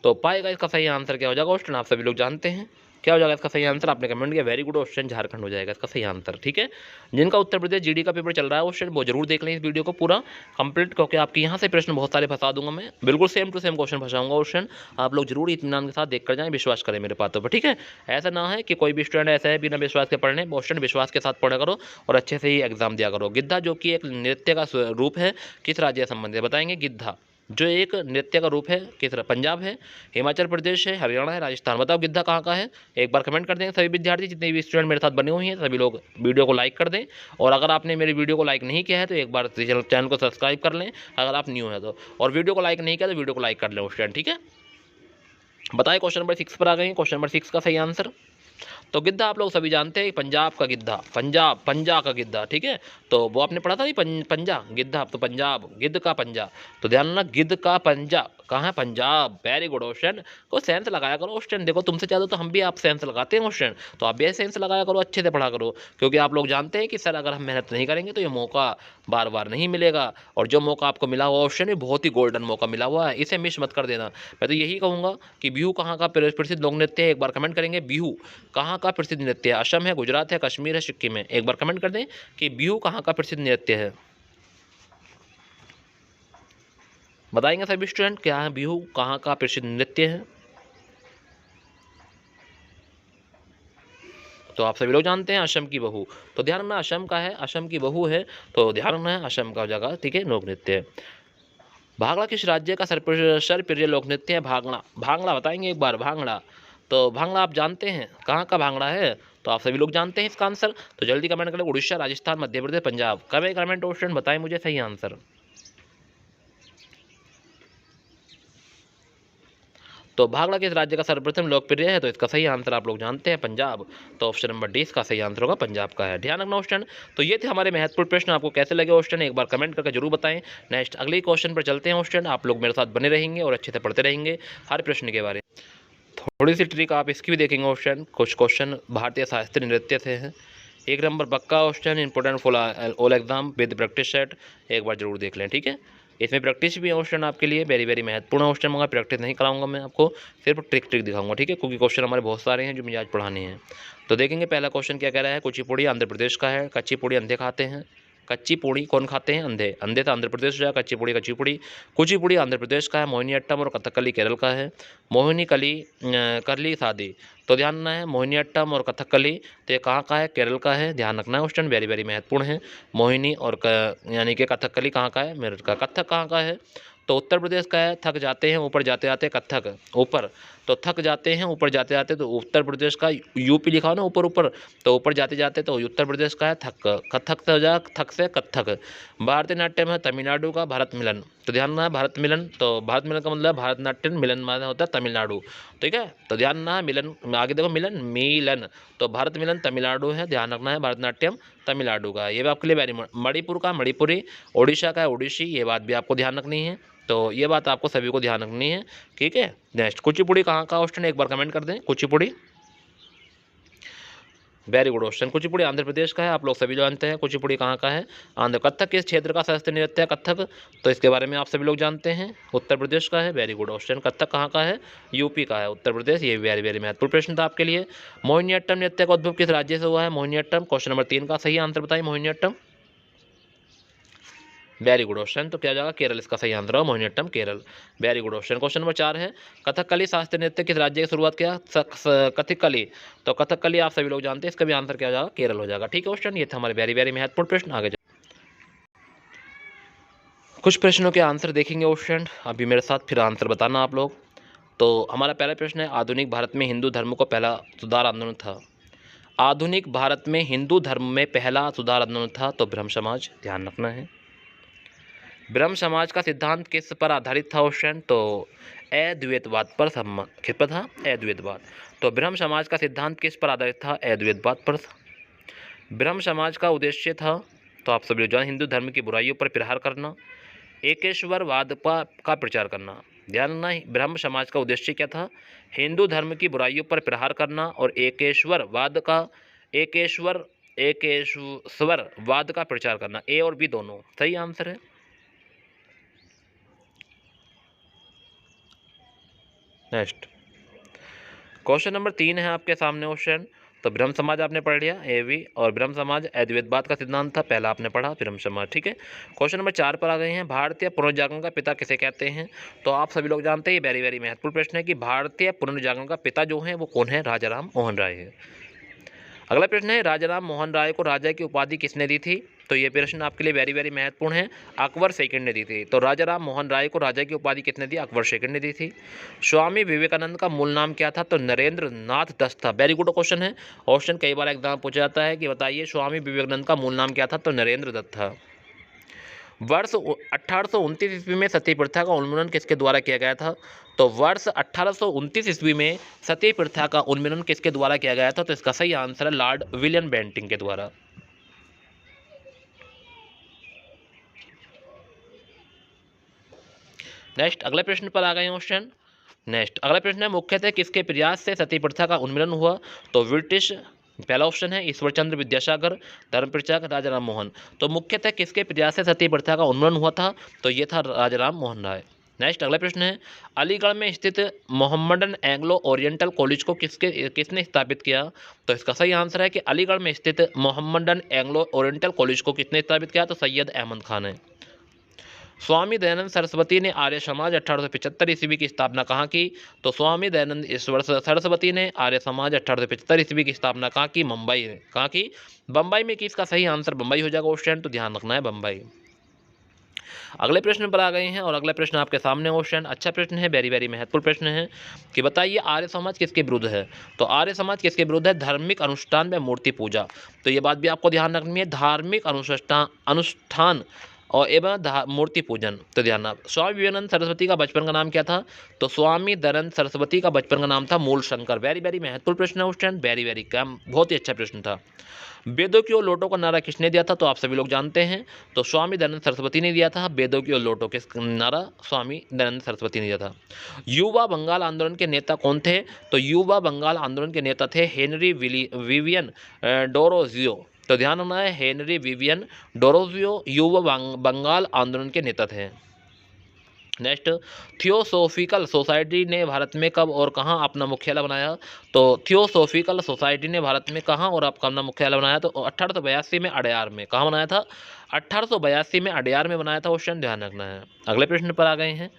तो पाएगा इसका सही आंसर क्या हो जाएगा क्वेश्चन, आप सभी लोग जानते हैं क्या हो जाएगा इसका सही आंसर, आपने कमेंट किया वेरी गुड क्वेश्चन, झारखंड हो जाएगा इसका सही आंसर, ठीक है। जिनका उत्तर प्रदेश जीडी का पेपर चल रहा है क्वेश्चन, वो जरूर देख लें इस वीडियो को पूरा कंप्लीट, क्योंकि आपके यहाँ से प्रश्न बहुत सारे फंसा दूंगा मैं, बिल्कुल सेम टू सेम क्वेश्चन फंसाऊंगा क्वेश्चन, आप लोग जरूर इत्मीनान के साथ देख कर जाएं, विश्वास करें मेरे बातों पर, ठीक है। ऐसा ना है कि कोई भी स्टूडेंट ऐसा है बिना विश्वास के पढ़ने, क्वेश्चन विश्वास के साथ पढ़ा करो और अच्छे से ही एग्जाम दिया करो। गिद्धा जो कि एक नृत्य का रूप है, किस राज्य से संबंधित है बताएंगे। गिद्धा जो एक नृत्य का रूप है किस, पंजाब है, हिमाचल प्रदेश है, हरियाणा है, राजस्थान। बताओ गिद्धा कहाँ का है, एक बार कमेंट कर देंगे सभी विद्यार्थी, जितने भी स्टूडेंट मेरे साथ बने हुए हैं सभी लोग वीडियो को लाइक कर दें, और अगर आपने मेरी वीडियो को लाइक नहीं किया है तो एक बार चैनल को सब्सक्राइब कर लें अगर आप न्यू हैं तो, और वीडियो को लाइक नहीं किया तो वीडियो को लाइक कर लें स्टूडेंट, ठीक है। बताए क्वेश्चन नंबर 6 पर आ गए हैं, क्वेश्चन नंबर 6 का सही आंसर, तो गिद्धा आप लोग सभी जानते हैं पंजाब का गिद्धा, पंजा का गिद्धा, ठीक है। तो वो आपने पढ़ा था नहीं, पंजा गिद्धा, तो पंजाब गिद्ध का पंजा, तो ध्यान रखना गिद्ध का पंजा कहाँ है, पंजाब। वेरी गुड क्वेश्चन, को सेंस लगाया करो क्वेश्चन, देखो तुमसे ज़्यादा तो हम भी आप सेंस लगाते हैं क्वेश्चन, तो आप भी सेंस लगाया करो, अच्छे से पढ़ा करो, क्योंकि आप लोग जानते हैं कि सर अगर हम मेहनत नहीं करेंगे तो ये मौका बार बार नहीं मिलेगा, और जो मौका आपको मिला हुआ ऑप्शन है बहुत ही गोल्डन मौका मिला हुआ है, इसे मिस मत कर देना। मैं तो यही कहूँगा कि बिहू कहाँ का प्रसिद्ध लोक नृत्य है, एक बार कमेंट करेंगे बिहू कहाँ का प्रसिद्ध नृत्य है, असम है, गुजरात है, कश्मीर है, सिक्किम है। एक बार कमेंट कर दें कि बिहू कहाँ का प्रसिद्ध नृत्य है, बताएंगे सभी स्टूडेंट क्या है, बिहू कहाँ का प्रसिद्ध नृत्य है। तो आप सभी लोग जानते हैं असम की बहू, तो ध्यान रखना असम का है, असम की बहू है, तो ध्यान रखना है असम का जगह, ठीक है, लोक नृत्य। भांगड़ा किस राज्य का सर्वप्रिय लोक नृत्य है, भांगड़ा, भांगड़ा बताएंगे एक बार, भांगड़ा। तो भांगड़ा आप जानते हैं कहाँ का भांगड़ा है, तो आप सभी लोग जानते हैं इसका आंसर, तो जल्दी कमेंट करें, उड़ीसा, राजस्थान, मध्य प्रदेश, पंजाब। कमेंट ऑप्शन बताएं मुझे सही आंसर। तो भांगड़ा किस राज्य का सर्वप्रथम लोकप्रिय है, तो इसका सही आंसर आप लोग जानते हैं पंजाब, तो ऑप्शन नंबर डी इसका सही आंसर होगा, पंजाब का है, ध्यान रखना क्वेश्चन। तो ये थे हमारे महत्वपूर्ण प्रश्न, आपको कैसे लगे क्वेश्चन एक बार कमेंट करके जरूर बताएं। नेक्स्ट अगले क्वेश्चन पर चलते हैं क्वेश्चन, आप लोग मेरे साथ बने रहेंगे और अच्छे से पढ़ते रहेंगे हर प्रश्न के बारे में। थोड़ी सी ट्रिक आप इसकी भी देखेंगे क्वेश्चन, कुछ क्वेश्चन भारतीय शास्त्रीय नृत्य से हैं, एक नंबर पक्का question, important for all exam with practice set, एक बार जरूर देख लें, ठीक है। इसमें प्रैक्टिस भी है क्वेश्चन आपके लिए, वेरी वेरी महत्वपूर्ण क्वेश्चन, मगर प्रैक्टिस नहीं कराऊंगा मैं आपको, सिर्फ ट्रिक दिखाऊंगा, ठीक है, क्योंकि क्वेश्चन हमारे बहुत सारे हैं जो मुझे आज पढ़ाने हैं। तो देखेंगे पहला क्वेश्चन क्या कह रहा है, कुचिपुड़ी आंध्र प्रदेश का है, कच्ची पूड़ी अंधे खाते हैं, कच्ची पूड़ी कौन खाते हैं, अंधे, अंधे तो आंध्र प्रदेश हो जाएगा, कच्ची पूड़ी कुचिपुड़ी आंध्र प्रदेश का है, मोहिनीअट्टम और कथकली केरल का है, मोहिनी कली करली शादी, तो ध्यान रखना है मोहिनीअट्टम और कथकली, तो ये कहाँ का है, केरल का है, ध्यान रखना है क्वेश्चन, वेरी वेरी महत्वपूर्ण है। मोहिनी और यानी कि कथकली कहाँ का है, मेरठ का। कथक कहाँ का है, तो उत्तर प्रदेश का है थक जाते हैं ऊपर जाते जाते कथक, ऊपर तो थक जाते हैं ऊपर जाते जाते, तो उत्तर प्रदेश का यूपी लिखा हो ना ऊपर ऊपर, तो ऊपर जाते जाते तो उत्तर प्रदेश का है थक, कथक से हो जाए थक से कथक। भारतीय नाट्यम है तमिलनाडु का भारत मिलन, तो ध्यान रखना है भारत मिलन, तो भारत मिलन का मतलब भारतनाट्यम, मिलन माने होता है तमिलनाडु, ठीक है। तो ध्यान रखना है मिलन, आगे देखो मिलन मिलन, तो भारत मिलन तमिलनाडु है, ध्यान रखना है भारतनाट्यम तमिलनाडु का। ये भी आपके लिए वेरी, मणिपुर का मणिपुरी, ओडिशा का है ओडिसी, ये बात भी आपको ध्यान रखनी है, तो ये बात आपको सभी को ध्यान रखनी है, ठीक है। नेक्स्ट कुचिपुड़ी कहाँ का क्वेश्चन एक बार कमेंट कर दें, Kuchipudi, very good question. Kuchipudi Andhra Pradesh का है, आप लोग सभी जानते हैं कुचिपुड़ी कहाँ का है, आंध्र। कथक किस क्षेत्र का शास्त्रीय नृत्य है कथक, तो इसके बारे में आप सभी लोग जानते हैं, उत्तर प्रदेश का है, वेरी गुड क्वेश्चन। कथक कहाँ का है, यूपी का है, उत्तर प्रदेश, ये वेरी वेरी महत्वपूर्ण प्रश्न था आपके लिए। मोहिनीअट्टम नृत्य का उद्भव किस राज्य से हुआ है, मोहिनीअट्टम, क्वेश्चन नंबर 3 का सही आंसर बताइए, मोहिनीअट्टम, वेरी गुड क्वेश्चन। तो क्या जाएगा, केरल इसका सही आंसर है, Mohiniyattam Kerala, very good question. Question number 4 है, कथकली शास्त्रीय नृत्य किस राज्य की शुरुआत किया, कथकली, तो कथकली आप सभी लोग जानते हैं, इसका भी आंसर क्या हो जाएगा, केरल हो जाएगा, ठीक है क्वेश्चन। ये था हमारे वेरी वेरी महत्वपूर्ण प्रश्न। आगे कुछ प्रश्नों के आंसर देखेंगे क्वेश्चन, अभी मेरे साथ फिर आंसर बताना आप लोग। तो हमारा पहला प्रश्न है, आधुनिक भारत में हिंदू धर्म को पहला सुधार आंदोलन था, आधुनिक भारत में हिंदू धर्म में पहला सुधार आंदोलन था, तो ब्रह्म समाज, ध्यान रखना है। ब्रह्म समाज का सिद्धांत किस पर आधारित था क्वेश्चन, तो अद्वैतवाद पर किस पर था, अद्वैतवाद, तो ब्रह्म समाज का सिद्धांत किस पर आधारित था, अद्वैतवाद पर। ब्रह्म समाज का उद्देश्य था, तो आप सभी जान, हिंदू धर्म की बुराइयों पर प्रहार करना, एकेश्वरवाद का प्रचार करना, ध्यान रखना। ब्रह्म समाज का उद्देश्य क्या था, हिंदू धर्म की बुराइयों पर प्रहार करना और एकेश्वरवाद का प्रचार करना, ए और बी दोनों सही आंसर है। नेक्स्ट क्वेश्चन नंबर 3 है आपके सामने क्वेश्चन, तो ब्रह्म समाज आपने पढ़ लिया ए वी, और ब्रह्म समाज अद्वैतवाद का सिद्धांत था, पहला आपने पढ़ा ब्रह्म समाज, ठीक है। क्वेश्चन नंबर 4 पर आ गए हैं, भारतीय पुनर्जागरण का पिता किसे कहते हैं, तो आप सभी लोग जानते हैं, ये वेरी वेरी महत्वपूर्ण प्रश्न है कि भारतीय पुनर्जागरण का पिता जो है वो कौन है, राजा राम मोहन राय है। अगला प्रश्न है, राजा राम मोहन राय को राजा की उपाधि किसने दी थी, तो ये प्रश्न आपके लिए वेरी वेरी महत्वपूर्ण है, अकबर सेकंड ने दी थी। तो राजा राम मोहन राय को राजा की उपाधि किसने दी, अकबर सेकंड ने दी थी। स्वामी विवेकानंद का मूल नाम क्या था, तो नरेंद्र नाथ दत्त था, वेरी गुड क्वेश्चन है, क्वेश्चन कई बार एग्जाम पूछा जाता है कि बताइए स्वामी विवेकानंद का मूल नाम क्या था, तो नरेंद्र दत्त था। वर्ष 1829 ईस्वी में सती प्रथा का उन्मूलन किसके द्वारा किया गया था, तो वर्ष 1829 ईस्वी में सती प्रथा का उन्मूलन किसके द्वारा किया गया था, तो इसका सही आंसर है लॉर्ड विलियम बेंटिंग के द्वारा। नेक्स्ट अगले प्रश्न पर आ गए क्वेश्चन। नेक्स्ट अगला प्रश्न है, मुख्यतः किसके प्रयास से सती प्रथा का उन्मूलन हुआ, तो ब्रिटिश, पहला ऑप्शन है ईश्वरचंद्र विद्यासागर, धर्म प्रचारक राजा राम मोहन, तो मुख्यतः किसके प्रयास से सती प्रथा का उन्मूलन हुआ था, तो ये था राजा राम मोहन राय। नेक्स्ट अगला प्रश्न है, अलीगढ़ में स्थित मोहम्मडन एंग्लो ओरिएंटल कॉलेज को किसने स्थापित किया, तो इसका सही आंसर है कि अलीगढ़ में स्थित मोहम्मडन एंग्लो ओरिएंटल कॉलेज को किसने स्थापित किया, तो सैयद अहमद खान है। स्वामी दयानंद सरस्वती ने आर्य समाज 1875 ईस्वी की स्थापना कहाँ की, तो स्वामी दयानंद सरस्वती ने आर्य समाज 1875 ईस्वी की स्थापना कहाँ की, मुंबई में, कहाँ की, बम्बई में की, इसका सही आंसर बम्बई हो जाएगा क्वेश्चन, तो ध्यान रखना है बम्बई। अगले प्रश्न पर आ गए हैं, और अगला प्रश्न आपके सामने क्वेश्चन अच्छा प्रश्न है, वेरी वेरी महत्वपूर्ण प्रश्न है कि बताइए आर्य समाज किसके विरुद्ध है, तो आर्य समाज किसके विरुद्ध है, धार्मिक अनुष्ठान में मूर्ति पूजा, तो ये बात भी आपको ध्यान रखनी है, धार्मिक अनुष्ठान और एवं मूर्ति पूजन, तो ध्यान रखना। स्वामी विवेकानंद सरस्वती का बचपन का नाम क्या था, तो स्वामी दयानंद सरस्वती का बचपन का नाम था मूल शंकर, वेरी वेरी महत्वपूर्ण प्रश्न है क्वेश्चन, वेरी वेरी कम, बहुत ही अच्छा प्रश्न था। वेदों की ओर लौटो का नारा किसने दिया था, तो आप सभी लोग जानते हैं, तो स्वामी दयानंद सरस्वती ने दिया था, वेदों की ओर लौटो किस नारा स्वामी दयानंद सरस्वती ने दिया था। युवा बंगाल आंदोलन के नेता कौन थे, तो युवा बंगाल आंदोलन के नेता थे हेनरी विवियन डोरोजियो, तो ध्यान रखना है, हेनरी विवियन डोरोजियो युवा बंगाल आंदोलन के नेता थे। नेक्स्ट, थियोसोफिकल सोसाइटी ने भारत में कब और कहाँ अपना मुख्यालय बनाया, तो थियोसोफिकल सोसाइटी ने भारत में कहाँ और अपना मुख्यालय बनाया, तो 1882 में अडयार में, कहाँ बनाया था, 1882 में अडयार में बनाया था क्वेश्चन, ध्यान रखना है। अगले प्रश्न पर आ गए हैं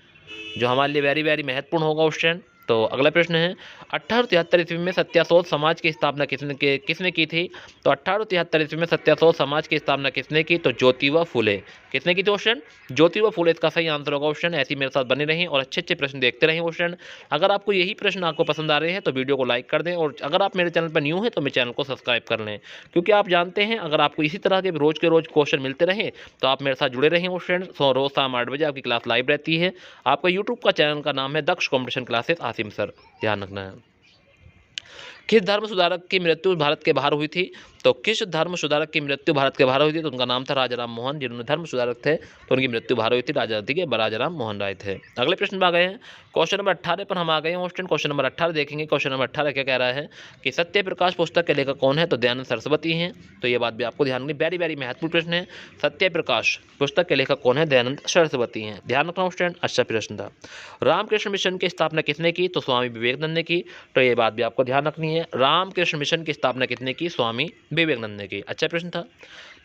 जो हमारे लिए वेरी वेरी महत्वपूर्ण होगा क्वेश्चन, तो अगला प्रश्न है 1873 ईस्वी में सत्याशोध समाज की स्थापना किसने की थी? तो 1873 ईस्वी में सत्याशोध समाज की स्थापना किसने की? तो ज्योतिबा फुले। किसने की थी क्वेश्चन? ज्योतिबा फुले इसका सही आंसर होगा क्वेश्चन। ऐसे ही मेरे साथ बने रहें और अच्छे अच्छे प्रश्न देखते रहें क्वेश्चन। अगर आपको यही प्रश्न आपको पसंद आ रहे हैं तो वीडियो को लाइक कर दें, और अगर आप मेरे चैनल पर न्यू हैं तो मेरे चैनल को सब्सक्राइब कर लें, क्योंकि आप जानते हैं अगर आपको इसी तरह के रोज़ क्वेश्चन मिलते रहें तो आप मेरे साथ जुड़े रहें फ्रेंड्स। रोज़ शाम 8 बजे आपकी क्लास लाइव रहती है। आपका यूट्यूब का चैनल का नाम है दक्ष कॉम्पिटिशन क्लासेस आसिम सर, ध्यान रखना है। किस धर्म सुधारक की मृत्यु भारत के बाहर हुई थी? तो किस धर्म सुधारक की मृत्यु भारत के बाहर हुई थी? तो उनका नाम था राजा राम मोहन। जिन्होंने धर्म सुधारक थे तो उनकी मृत्यु बाहर हुई थी, राजा राम मोहन राय थे। अगले प्रश्न में आ गए हैं, क्वेश्चन नंबर 18 पर हम आ गए हैं स्टूडेंट। क्वेश्चन नंबर 18 देखेंगे। क्वेश्चन नंबर 18 क्या कह रहा है कि सत्य प्रकाश पुस्तक के लेखक कौन है? तो दयानंद सरस्वती हैं। तो ये बात भी आपको ध्यान रखनी, वेरी वेरी महत्वपूर्ण प्रश्न है। सत्य प्रकाश पुस्तक के लेखक कौन है? दयानंद सरस्वती हैं, ध्यान रखना स्टूडेंट, अच्छा प्रश्न था। रामकृष्ण मिशन की स्थापना किसने की? तो स्वामी विवेकानंद ने की। तो ये बात भी आपको ध्यान रखनी है। रामकृष्ण मिशन की स्थापना किसने की? स्वामी विवेकानंद ने की, अच्छा प्रश्न था।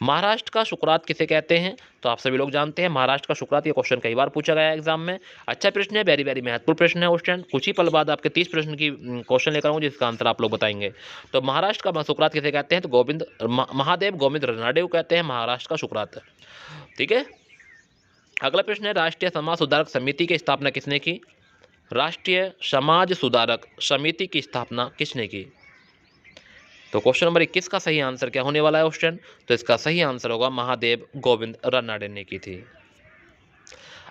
महाराष्ट्र का सुकरात किसे कहते हैं? तो आप सभी लोग जानते हैं महाराष्ट्र का सुकरात, ये क्वेश्चन कई बार पूछा गया है एग्जाम में, अच्छा प्रश्न है, वेरी वेरी महत्वपूर्ण प्रश्न है क्वेश्चन। कुछ ही पल बाद आपके 30 प्रश्न की क्वेश्चन लेकर आऊँ जिसका आंसर आप लोग बताएंगे। तो महाराष्ट्र का सुकरात किसे कहते हैं? तो महादेव गोविंद रनाडे को कहते हैं महाराष्ट्र का सुकरात, ठीक है। अगला प्रश्न है राष्ट्रीय समाज सुधारक समिति की स्थापना किसने की? राष्ट्रीय समाज सुधारक समिति की स्थापना किसने की? तो क्वेश्चन नंबर 21 का सही आंसर क्या होने वाला है क्वेश्चन? तो इसका सही आंसर होगा महादेव गोविंद रनाडे ने की थी।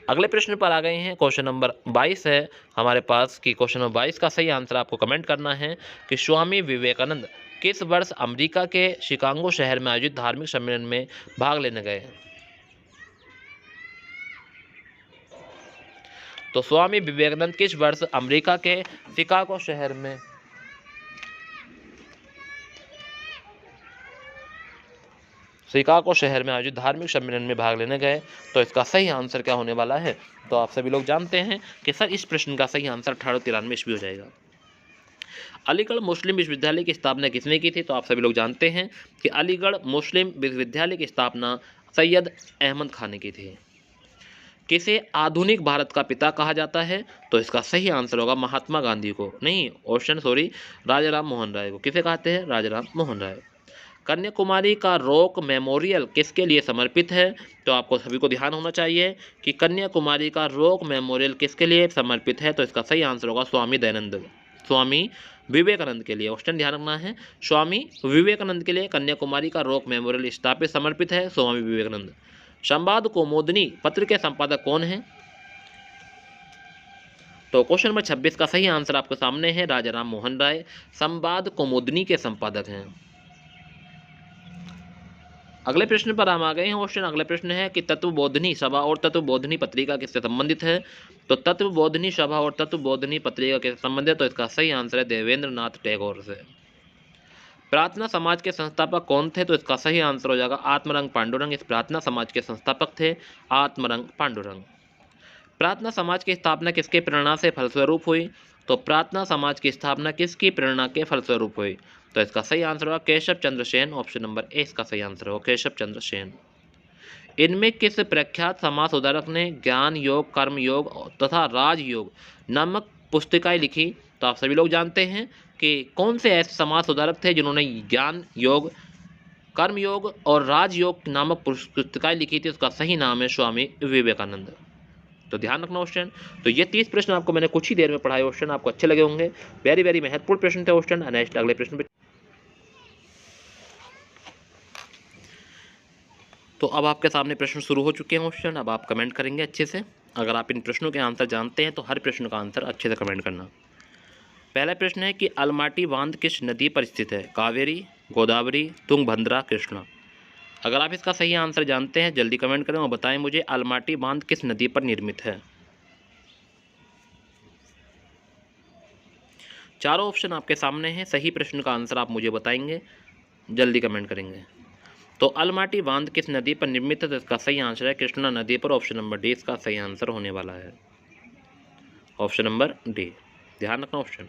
अगले प्रश्न पर आ गए हैं, क्वेश्चन नंबर 22 है हमारे पास कि क्वेश्चन नंबर 22 का सही आंसर आपको कमेंट करना है कि स्वामी विवेकानंद किस वर्ष अमेरिका के शिकागो शहर में आयोजित धार्मिक सम्मेलन में भाग लेने गए? तो स्वामी विवेकानंद किस वर्ष अमेरिका के शिकागो शहर में आयोजित धार्मिक सम्मेलन में भाग लेने गए? तो इसका सही आंसर क्या होने वाला है? तो आप सभी लोग जानते हैं कि सर इस प्रश्न का सही आंसर 1893 ईस्वी हो जाएगा। अलीगढ़ मुस्लिम विश्वविद्यालय की स्थापना किसने की थी? तो आप सभी लोग जानते हैं कि अलीगढ़ मुस्लिम विश्वविद्यालय की स्थापना सैयद अहमद खान ने की थी। किसे आधुनिक भारत का पिता कहा जाता है? तो इसका सही आंसर होगा महात्मा गांधी को, नहीं राजा राम मोहन राय को। किसे कहते हैं? राजा राम मोहन राय। कन्याकुमारी का रॉक मेमोरियल किसके लिए समर्पित है? तो आपको सभी को ध्यान होना चाहिए कि कन्याकुमारी का रॉक मेमोरियल किसके लिए समर्पित है? तो इसका सही आंसर होगा स्वामी विवेकानंद के लिए। क्वेश्चन ध्यान रखना है, स्वामी विवेकानंद के लिए कन्याकुमारी का रॉक मेमोरियल स्थापित समर्पित है स्वामी विवेकानंद। संवाद कौमुदी पत्र के संपादक कौन है? तो क्वेश्चन नंबर 26 का सही आंसर आपके सामने है, राजा राम मोहन राय संवाद कौमुदी के संपादक हैं। अगले प्रश्न पर हम आ गए हैं क्वेश्चन। अगला प्रश्न है कि तत्वबोधिनी सभा और तत्वबोधिनी पत्रिका किससे संबंधित है? तो तत्वबोधिनी सभा और तत्वबोधिनी पत्रिका किससे संबंधित है? तो इसका सही आंसर है देवेंद्र नाथ टैगोर से। प्रार्थना समाज के संस्थापक कौन थे? तो इसका सही आंसर हो जाएगा आत्मरंग पांडुरंग। इस प्रार्थना समाज के संस्थापक थे आत्मरंग पांडुरंग। प्रार्थना समाज की स्थापना किसके प्रेरणा से फलस्वरूप हुई? तो प्रार्थना समाज की स्थापना किसकी प्रेरणा के फलस्वरूप हुई? तो इसका सही आंसर होगा Keshav Chandra Sen. Option number A इसका सही आंसर होगा केशव चंद्र सेन। इनमें किस प्रख्यात समाज सुधारक ने ज्ञान योग, कर्म योग तथा राजयोग नामक पुस्तिकाएं लिखी? तो आप सभी लोग जानते हैं कि कौन से ऐसे समाज सुधारक थे जिन्होंने ज्ञान योग, कर्म योग और राजयोग नामक पुस्तिकाएं लिखी थी? उसका सही नाम है स्वामी विवेकानंद। तो ध्यान रखना क्वेश्चन। तो ये 30 प्रश्न आपको मैंने कुछ ही देर में पढ़ाए क्वेश्चन, आपको अच्छे लगे होंगे, वेरी वेरी महत्वपूर्ण प्रश्न थे क्वेश्चन। नेक्स्ट अगले प्रश्न पे। तो अब आपके सामने प्रश्न शुरू हो चुके हैं क्वेश्चन, अब आप कमेंट करेंगे अच्छे से। अगर आप इन प्रश्नों के आंसर जानते हैं तो हर प्रश्न का आंसर अच्छे से कमेंट करना। पहला प्रश्न है कि अलमाटी बांध किस नदी पर स्थित है? कावेरी, गोदावरी, तुंगभद्रा, कृष्णा। अगर आप इसका सही आंसर जानते हैं जल्दी कमेंट करें और बताएं मुझे अलमाटी बांध किस नदी पर निर्मित है। चारों ऑप्शन आपके सामने हैं, सही प्रश्न का आंसर आप मुझे बताएंगे, जल्दी कमेंट करेंगे। तो अलमाटी बांध किस नदी पर निर्मित है? तो इसका सही आंसर है कृष्णा नदी पर। ऑप्शन नंबर डी इसका सही आंसर होने वाला है, ऑप्शन नंबर डी, ध्यान रखना ऑप्शन।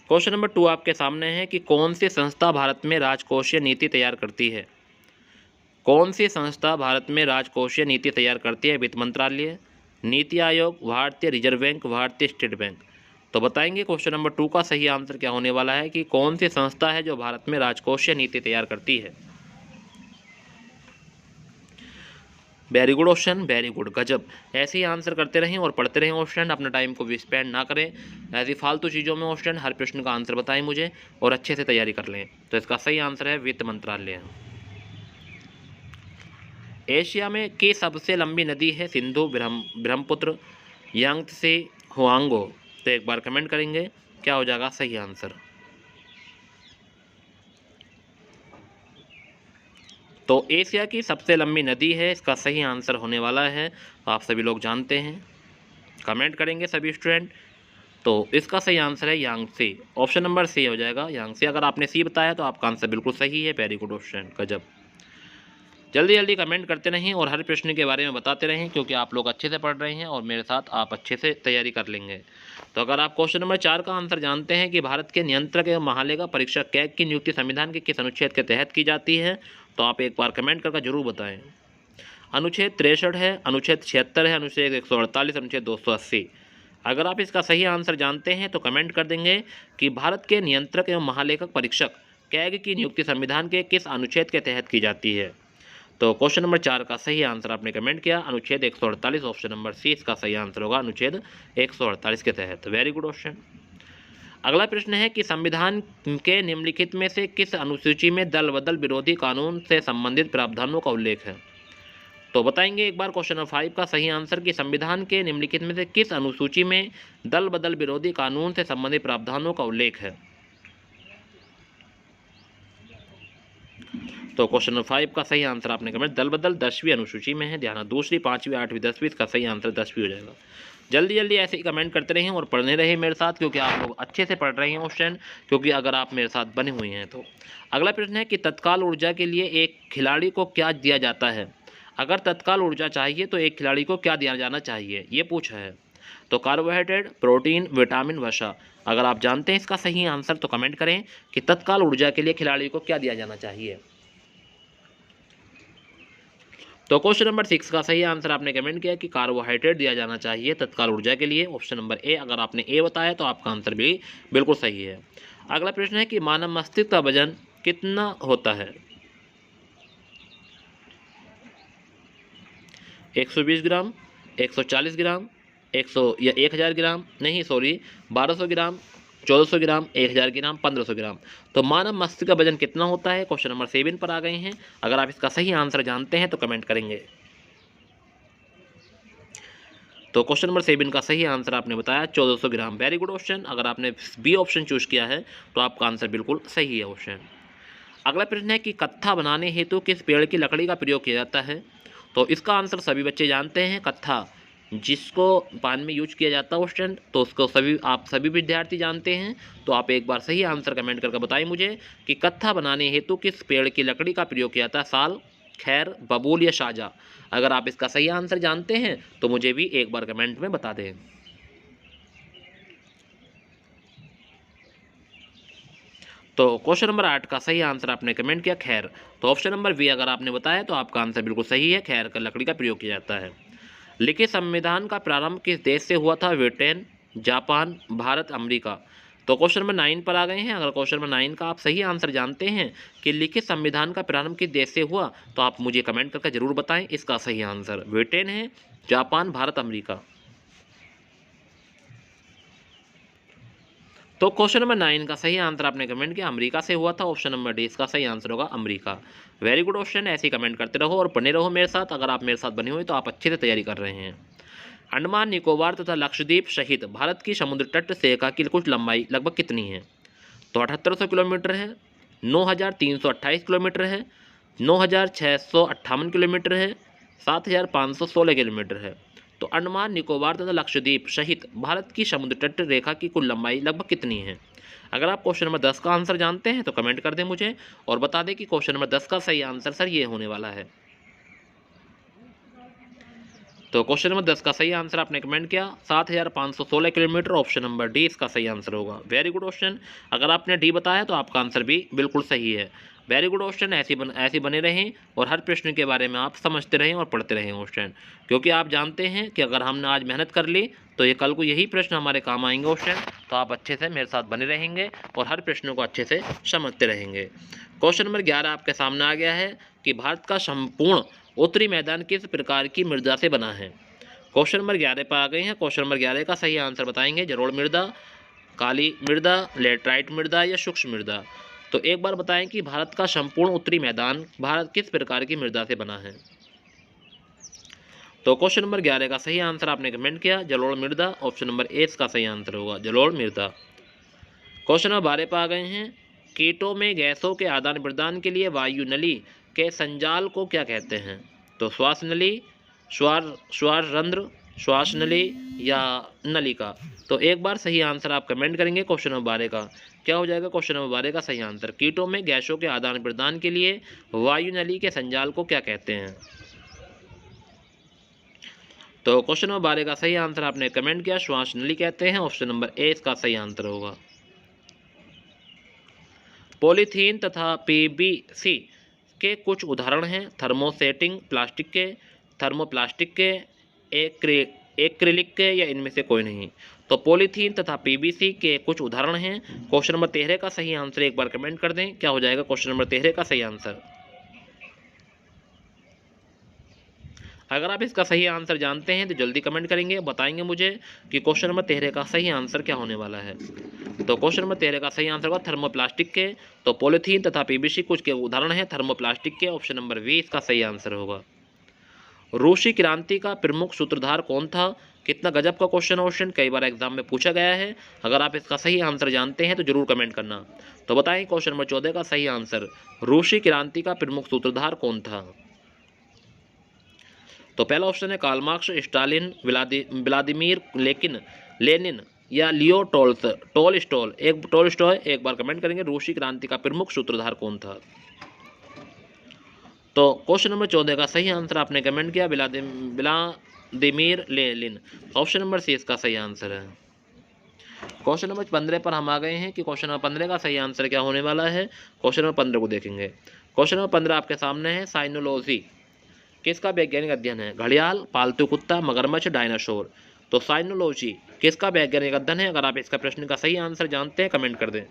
क्वेश्चन नंबर 2 आपके सामने है कि कौन सी संस्था भारत में राजकोषीय नीति तैयार करती है? कौन सी संस्था भारत में राजकोषीय नीति तैयार करती है? वित्त मंत्रालय, नीति आयोग, भारतीय रिजर्व बैंक, भारतीय स्टेट बैंक। तो बताएंगे क्वेश्चन नंबर 2 का सही आंसर क्या होने वाला है कि कौन सी संस्था है जो भारत में राजकोषीय नीति तैयार करती है। Very good option, very good, गजब। ऐसे ही आंसर करते रहें और पढ़ते रहें ऑप्शन, अपना टाइम को भी स्पेंड ना करें ऐसी फालतू चीज़ों में ऑप्शन। हर प्रश्न का आंसर बताएं मुझे और अच्छे से तैयारी कर लें। तो इसका सही आंसर है वित्त मंत्रालय। एशिया में की सबसे लंबी नदी है सिंधु, ब्रह्मपुत्र, यांगत्से, हुआंगो। तो एक बार कमेंट करेंगे क्या हो जाएगा सही आंसर। तो एशिया की सबसे लंबी नदी है, इसका सही आंसर होने वाला है, आप सभी लोग जानते हैं, कमेंट करेंगे सभी स्टूडेंट। तो इसका सही आंसर है यांगत्से, ऑप्शन नंबर सी हो जाएगा यांगत्से। अगर आपने सी बताया तो आपका आंसर बिल्कुल सही है, वेरी गुड ऑप्शन, गजब। जल्दी जल्दी कमेंट करते रहें और हर प्रश्न के बारे में बताते रहें, क्योंकि आप लोग अच्छे से पढ़ रहे हैं और मेरे साथ आप अच्छे से तैयारी कर लेंगे। तो अगर आप क्वेश्चन नंबर 4 का आंसर जानते हैं कि भारत के नियंत्रक एवं महालेखा परीक्षक कैग की नियुक्ति संविधान के किस अनुच्छेद के तहत की जाती है, तो आप एक बार कमेंट करके जरूर बताएं। अनुच्छेद 63 है, अनुच्छेद 76 है, अनुच्छेद 148, अनुच्छेद 280। अगर आप इसका सही आंसर जानते हैं तो कमेंट कर देंगे कि भारत के नियंत्रक एवं महालेखक परीक्षक कैग की नियुक्ति संविधान के किस अनुच्छेद के तहत की जाती है। तो क्वेश्चन नंबर 4 का सही आंसर आपने कमेंट किया अनुच्छेद 148, ऑप्शन नंबर सी इसका सही आंसर होगा अनुच्छेद 148 के तहत, वेरी गुड ऑप्शन। अगला प्रश्न है कि संविधान के निम्नलिखित में से किस अनुसूची में दल बदल विरोधी कानून से संबंधित प्रावधानों का उल्लेख है। तो बताएंगे एक बार क्वेश्चन नंबर 5 का सही आंसर कि संविधान के निम्नलिखित में से किस अनुसूची में दल बदल विरोधी कानून से संबंधित प्रावधानों का उल्लेख है। तो क्वेश्चन नंबर 5 का सही आंसर आपने कमेंट दल बदल 10वीं अनुसूची में है, ध्यान, दूसरी, 5वीं, 8वीं, 10वीं, इसका सही आंसर 10वीं हो जाएगा। जल्दी जल्दी ऐसे ही कमेंट करते रहें और पढ़ने रहें मेरे साथ, क्योंकि आप लोग अच्छे से पढ़ रहे हैं क्वेश्चन, क्योंकि अगर आप मेरे साथ बने हुए हैं तो। अगला प्रश्न है कि तत्काल ऊर्जा के लिए एक खिलाड़ी को क्या दिया जाता है। अगर तत्काल ऊर्जा चाहिए तो एक खिलाड़ी को क्या दिया जाना चाहिए, ये पूछा है। तो कार्बोहाइड्रेट, प्रोटीन, विटामिन, वसा। अगर आप जानते हैं इसका सही आंसर तो कमेंट करें कि तत्काल ऊर्जा के लिए खिलाड़ी को क्या दिया जाना चाहिए। तो क्वेश्चन नंबर 6 का सही आंसर आपने कमेंट किया कि कार्बोहाइड्रेट दिया जाना चाहिए तत्काल ऊर्जा के लिए, ऑप्शन नंबर ए। अगर आपने ए बताया तो आपका आंसर भी बिल्कुल सही है। अगला प्रश्न है कि मानव मस्तिष्क का वजन कितना होता है। 120 ग्राम, 140 ग्राम, 1000 ग्राम, नहीं सॉरी 1200 ग्राम, 1400 ग्राम, 1000 ग्राम, 1500 ग्राम। तो मानव मस्तिष्क का वजन कितना होता है, क्वेश्चन नंबर 7 पर आ गए हैं। अगर आप इसका सही आंसर जानते हैं तो कमेंट करेंगे। तो क्वेश्चन नंबर 7 का सही आंसर आपने बताया 1400 ग्राम, वेरी गुड ऑप्शन। अगर आपने बी ऑप्शन चूज किया है तो आपका आंसर बिल्कुल सही है ऑप्शन। अगला प्रश्न है कि कत्था बनाने हेतु किस पेड़ की लकड़ी का प्रयोग किया जाता है। तो इसका आंसर सभी बच्चे जानते हैं, कत्था जिसको पान में यूज किया जाता है ऑप्शन, तो उसको आप सभी विद्यार्थी जानते हैं। तो आप एक बार सही आंसर कमेंट करके बताएं मुझे कि कत्था बनाने हेतु किस पेड़ की लकड़ी का प्रयोग किया जाता है, साल, खैर, बबूल या साजा। अगर आप इसका सही आंसर जानते हैं तो मुझे भी एक बार कमेंट में बता दें। तो क्वेश्चन नंबर 8 का सही आंसर आपने कमेंट किया खैर, तो ऑप्शन नंबर बी अगर आपने बताया तो आपका आंसर बिल्कुल सही है, खैर का लकड़ी का प्रयोग किया जाता है। लिखित संविधान का प्रारंभ किस देश से हुआ था, ब्रिटेन, जापान, भारत, अमेरिका। तो क्वेश्चन नंबर 9 पर आ गए हैं। अगर क्वेश्चन नंबर 9 का आप सही आंसर जानते हैं कि लिखित संविधान का प्रारंभ किस देश से हुआ, तो आप मुझे कमेंट करके जरूर बताएं इसका सही आंसर। ब्रिटेन है, जापान, भारत, अमेरिका। तो क्वेश्चन नंबर 9 का सही आंसर आपने कमेंट किया अमेरिका से हुआ था, ऑप्शन नंबर डी इसका सही आंसर होगा अमेरिका। वेरी गुड ऑप्शन, ऐसे ही कमेंट करते रहो और बने रहो मेरे साथ। अगर आप मेरे साथ बने हुए तो आप अच्छे से तैयारी कर रहे हैं। अंडमान निकोबार तथा लक्षद्वीप सहित भारत की समुद्र तट रेखा की कुल लंबाई लगभग कितनी है। तो 7800 किलोमीटर है, 9328 किलोमीटर है, 9658 किलोमीटर है, 7516 किलोमीटर है। तो अंडमान निकोबार तथा लक्षद्वीप सहित भारत की समुद्र तट रेखा की कुल लंबाई लगभग कितनी है। अगर आप क्वेश्चन नंबर 10 का आंसर जानते हैं तो कमेंट कर दें मुझे और बता दें कि क्वेश्चन नंबर 10 का सही आंसर सर ये होने वाला है। तो क्वेश्चन नंबर 10 का सही आंसर आपने कमेंट किया 7516 किलोमीटर, ऑप्शन नंबर डी इसका सही आंसर होगा। Very good option. अगर आपने डी बताया तो आपका आंसर भी बिल्कुल सही है। वेरी गुड क्वेश्चन, ऐसे बने रहें और हर प्रश्न के बारे में आप समझते रहें और पढ़ते रहें क्वेश्चन, क्योंकि आप जानते हैं कि अगर हमने आज मेहनत कर ली तो ये कल को यही प्रश्न हमारे काम आएंगे क्वेश्चन। तो आप अच्छे से मेरे साथ बने रहेंगे और हर प्रश्नों को अच्छे से समझते रहेंगे। क्वेश्चन नंबर 11 आपके सामने आ गया है कि भारत का संपूर्ण उत्तरी मैदान किस प्रकार की मृदा से बना है। क्वेश्चन नंबर 11 पर आ गए हैं। क्वेश्चन नंबर 11 का सही आंसर बताएंगे। जलोढ़ मृदा, काली मृदा, लेटराइट मृदा या सूक्ष्म मृदा। तो एक बार बताएं कि भारत का संपूर्ण उत्तरी मैदान भारत किस प्रकार की मृदा से बना है। तो क्वेश्चन नंबर 11 का सही आंसर आपने कमेंट किया जलोढ़ मृदा, ऑप्शन नंबर ए इसका सही आंसर होगा जलोढ़ मृदा। क्वेश्चन नंबर 12 पर आ गए हैं। कीटों में गैसों के आदान प्रदान के लिए वायु नली के संजाल को क्या कहते हैं। तो श्वास नली, श्वास रंध्र, श्वास नली या नलिका। तो एक बार सही आंसर आप कमेंट करेंगे। क्वेश्चन नंबर 12 का क्या हो जाएगा। क्वेश्चन नंबर 12 का सही आंसर कीटों में गैसों के आदान प्रदान के लिए वायु नली के संजाल को क्या कहते हैं। तो क्वेश्चन नंबर 12 का सही आंसर आपने कमेंट किया श्वास नली कहते हैं, ऑप्शन नंबर ए इसका सही आंसर होगा। पॉलीथीन तथा पीवीसी के कुछ उदाहरण हैं थर्मोसेटिंग प्लास्टिक के, थर्मोप्लास्टिक के, एक्रिलिक के या इनमें से कोई नहीं। तो पॉलीथीन तथा पीवीसी के कुछ उदाहरण हैं। क्वेश्चन नंबर 13 का सही आंसर एक बार कमेंट कर दें। क्या हो जाएगा क्वेश्चन नंबर 13 का सही आंसर। अगर आप इसका सही आंसर जानते हैं तो जल्दी कमेंट करेंगे, बताएंगे मुझे कि क्वेश्चन नंबर 13 का सही आंसर क्या होने वाला है। तो क्वेश्चन नंबर 13 का सही आंसर होगा थर्मोप्लास्टिक के। तो पॉलीथीन तथा पीवीसी कुछ के उदाहरण हैं थर्मोप्लास्टिक के, ऑप्शन नंबर बी इसका सही आंसर होगा। रूसी क्रांति का प्रमुख सूत्रधार कौन था। कितना गजब का क्वेश्चन कई बार एग्जाम में पूछा गया है। अगर आप इसका सही आंसर जानते हैं तो जरूर कमेंट करना। तो बताएं क्वेश्चन नंबर 14 का सही आंसर रूसी क्रांति का प्रमुख सूत्रधार कौन था। तो पहला ऑप्शन है Karl Marx, Stalin, Vladimir Lenin या लियो टोल्स्टॉय। एक बार कमेंट करेंगे रूसी क्रांति का प्रमुख सूत्रधार कौन था। तो क्वेश्चन नंबर 14 का सही आंसर आपने कमेंट किया Vladimir Lenin, option number C इसका सही आंसर है। क्वेश्चन नंबर 15 पर हम आ गए हैं कि क्वेश्चन नंबर 15 का सही आंसर क्या होने वाला है। क्वेश्चन नंबर 15 को देखेंगे। क्वेश्चन नंबर 15 आपके सामने है साइनोलॉजी किसका वैज्ञानिक अध्ययन है। घड़ियाल, पालतू कुत्ता, मगरमच्छ, डायनासोर। तो साइनोलॉजी किसका वैज्ञानिक अध्ययन है। अगर आप इसका प्रश्न का सही आंसर जानते हैं कमेंट कर दें।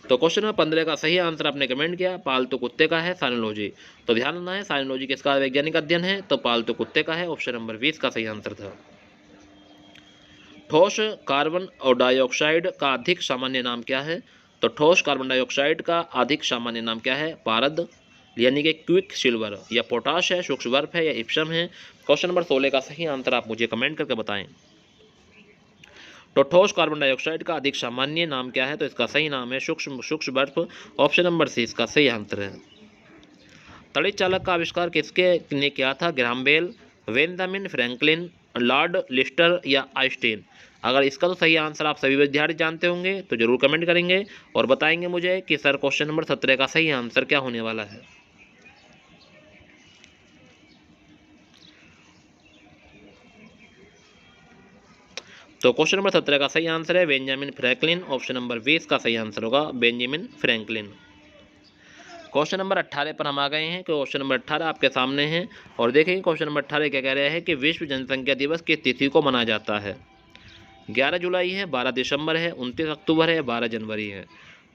तो क्वेश्चन नंबर 15 का सही आंसर आपने कमेंट किया पालतू कुत्ते का है साइनोलॉजी। तो ध्यान रखना है साइनोलॉजी किसका वैज्ञानिक अध्ययन है। तो पालतू कुत्ते का है, ऑप्शन नंबर 20 का सही आंसर था। ठोस कार्बन और डाइऑक्साइड का अधिक सामान्य नाम क्या है। तो ठोस कार्बन डाइऑक्साइड का अधिक सामान्य नाम क्या है। पारद यानी कि क्विक सिल्वर या पोटाश है, सूक्ष्म बर्फ है या इप्सम है। क्वेश्चन नंबर 16 का सही आंसर आप मुझे कमेंट करके बताएं। तो ठोस कार्बन डाइऑक्साइड का अधिक सामान्य नाम क्या है। तो इसका सही नाम है सूक्ष्म बर्फ, ऑप्शन नंबर सी इसका सही आंसर है। तड़ित चालक का आविष्कार किसके ने किया था। Graham Bell, Benjamin Franklin, Lord Lister या आइंस्टीन। अगर इसका तो सही आंसर आप सभी विद्यार्थी जानते होंगे तो जरूर कमेंट करेंगे और बताएंगे मुझे कि सर क्वेश्चन नंबर 17 का सही आंसर क्या होने वाला है। तो क्वेश्चन नंबर 17 का सही आंसर है बेंजामिन फ्रैंकलिन, ऑप्शन नंबर 20 का सही आंसर होगा बेंजामिन फ्रैंकलिन। क्वेश्चन नंबर 18 पर हम आ गए हैं। क्वेश्चन नंबर 18 आपके सामने हैं और देखेंगे क्वेश्चन नंबर 18 क्या कह रहा है कि विश्व जनसंख्या दिवस किस तिथि को मनाया जाता है। 11 जुलाई है, 12 दिसंबर है, 29 अक्टूबर है, 12 जनवरी है।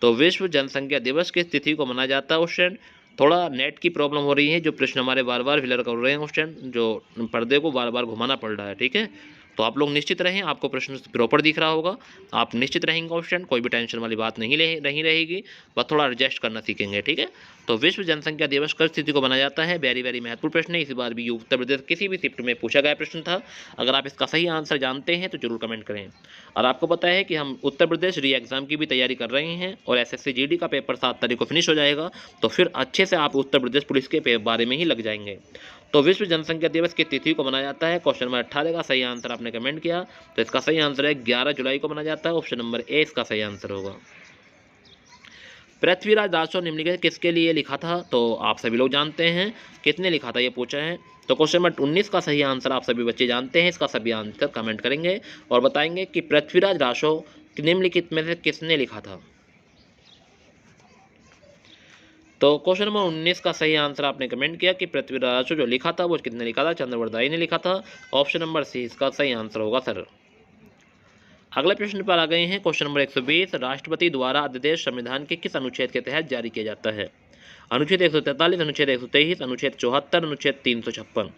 तो विश्व जनसंख्या दिवस किस तिथि को मनाया जाता है। क्वेश्चन थोड़ा नेट की प्रॉब्लम हो रही है, जो प्रश्न हमारे बार बार फिलर कर रहे हैं क्वेश्चन, जो पर्दे को बार बार घुमाना पड़ रहा है। ठीक है, तो आप लोग निश्चित रहें, आपको प्रश्न प्रॉपर दिख रहा होगा, आप निश्चित रहेंगे क्वेश्चन, कोई भी टेंशन वाली बात नहीं रहेगी, बस थोड़ा एडजस्ट करना सीखेंगे। ठीक है, तो विश्व जनसंख्या दिवस किस तिथि को मनाया जाता है। वेरी वेरी महत्वपूर्ण प्रश्न है, इस बार भी उत्तर प्रदेश किसी भी शिफ्ट में पूछा गया प्रश्न था। अगर आप इसका सही आंसर जानते हैं तो जरूर कमेंट करें। और आपको पता है कि हम उत्तर प्रदेश री एग्जाम की भी तैयारी कर रहे हैं और SSC GD का पेपर 7 तारीख को फिनिश हो जाएगा, तो फिर अच्छे से आप उत्तर प्रदेश पुलिस के बारे में ही लग जाएंगे। तो विश्व जनसंख्या दिवस की तिथि को मनाया जाता है। क्वेश्चन नंबर 18 का सही आंसर आपने कमेंट किया, तो इसका सही आंसर है 11 जुलाई को मनाया जाता है, ऑप्शन नंबर ए इसका सही आंसर होगा। पृथ्वीराज राजस्व निम्नलिखित किसके लिए लिखा था। तो आप सभी लोग जानते हैं कितने लिखा था ये पूछा है। तो क्वेश्चन नंबर 19 का सही आंसर आप सभी बच्चे जानते हैं, इसका सभी आंसर कमेंट करेंगे और बताएंगे कि पृथ्वीराज राजस्व निम्नलिखित में से किसने लिखा था। तो क्वेश्चन नंबर 19 का सही आंसर आपने कमेंट किया कि पृथ्वीराज जो लिखा था वो किसने लिखा था, चंद्रवरदाई ने लिखा था। ऑप्शन नंबर सी इसका सही आंसर होगा सर। अगले प्रश्न पर आ गए हैं। क्वेश्चन नंबर 120, राष्ट्रपति द्वारा अध्यादेश संविधान के किस अनुच्छेद के तहत जारी किया जाता है? अनुच्छेद 143, अनुच्छेद 123, अनुच्छेद 74, अनुच्छेद 356।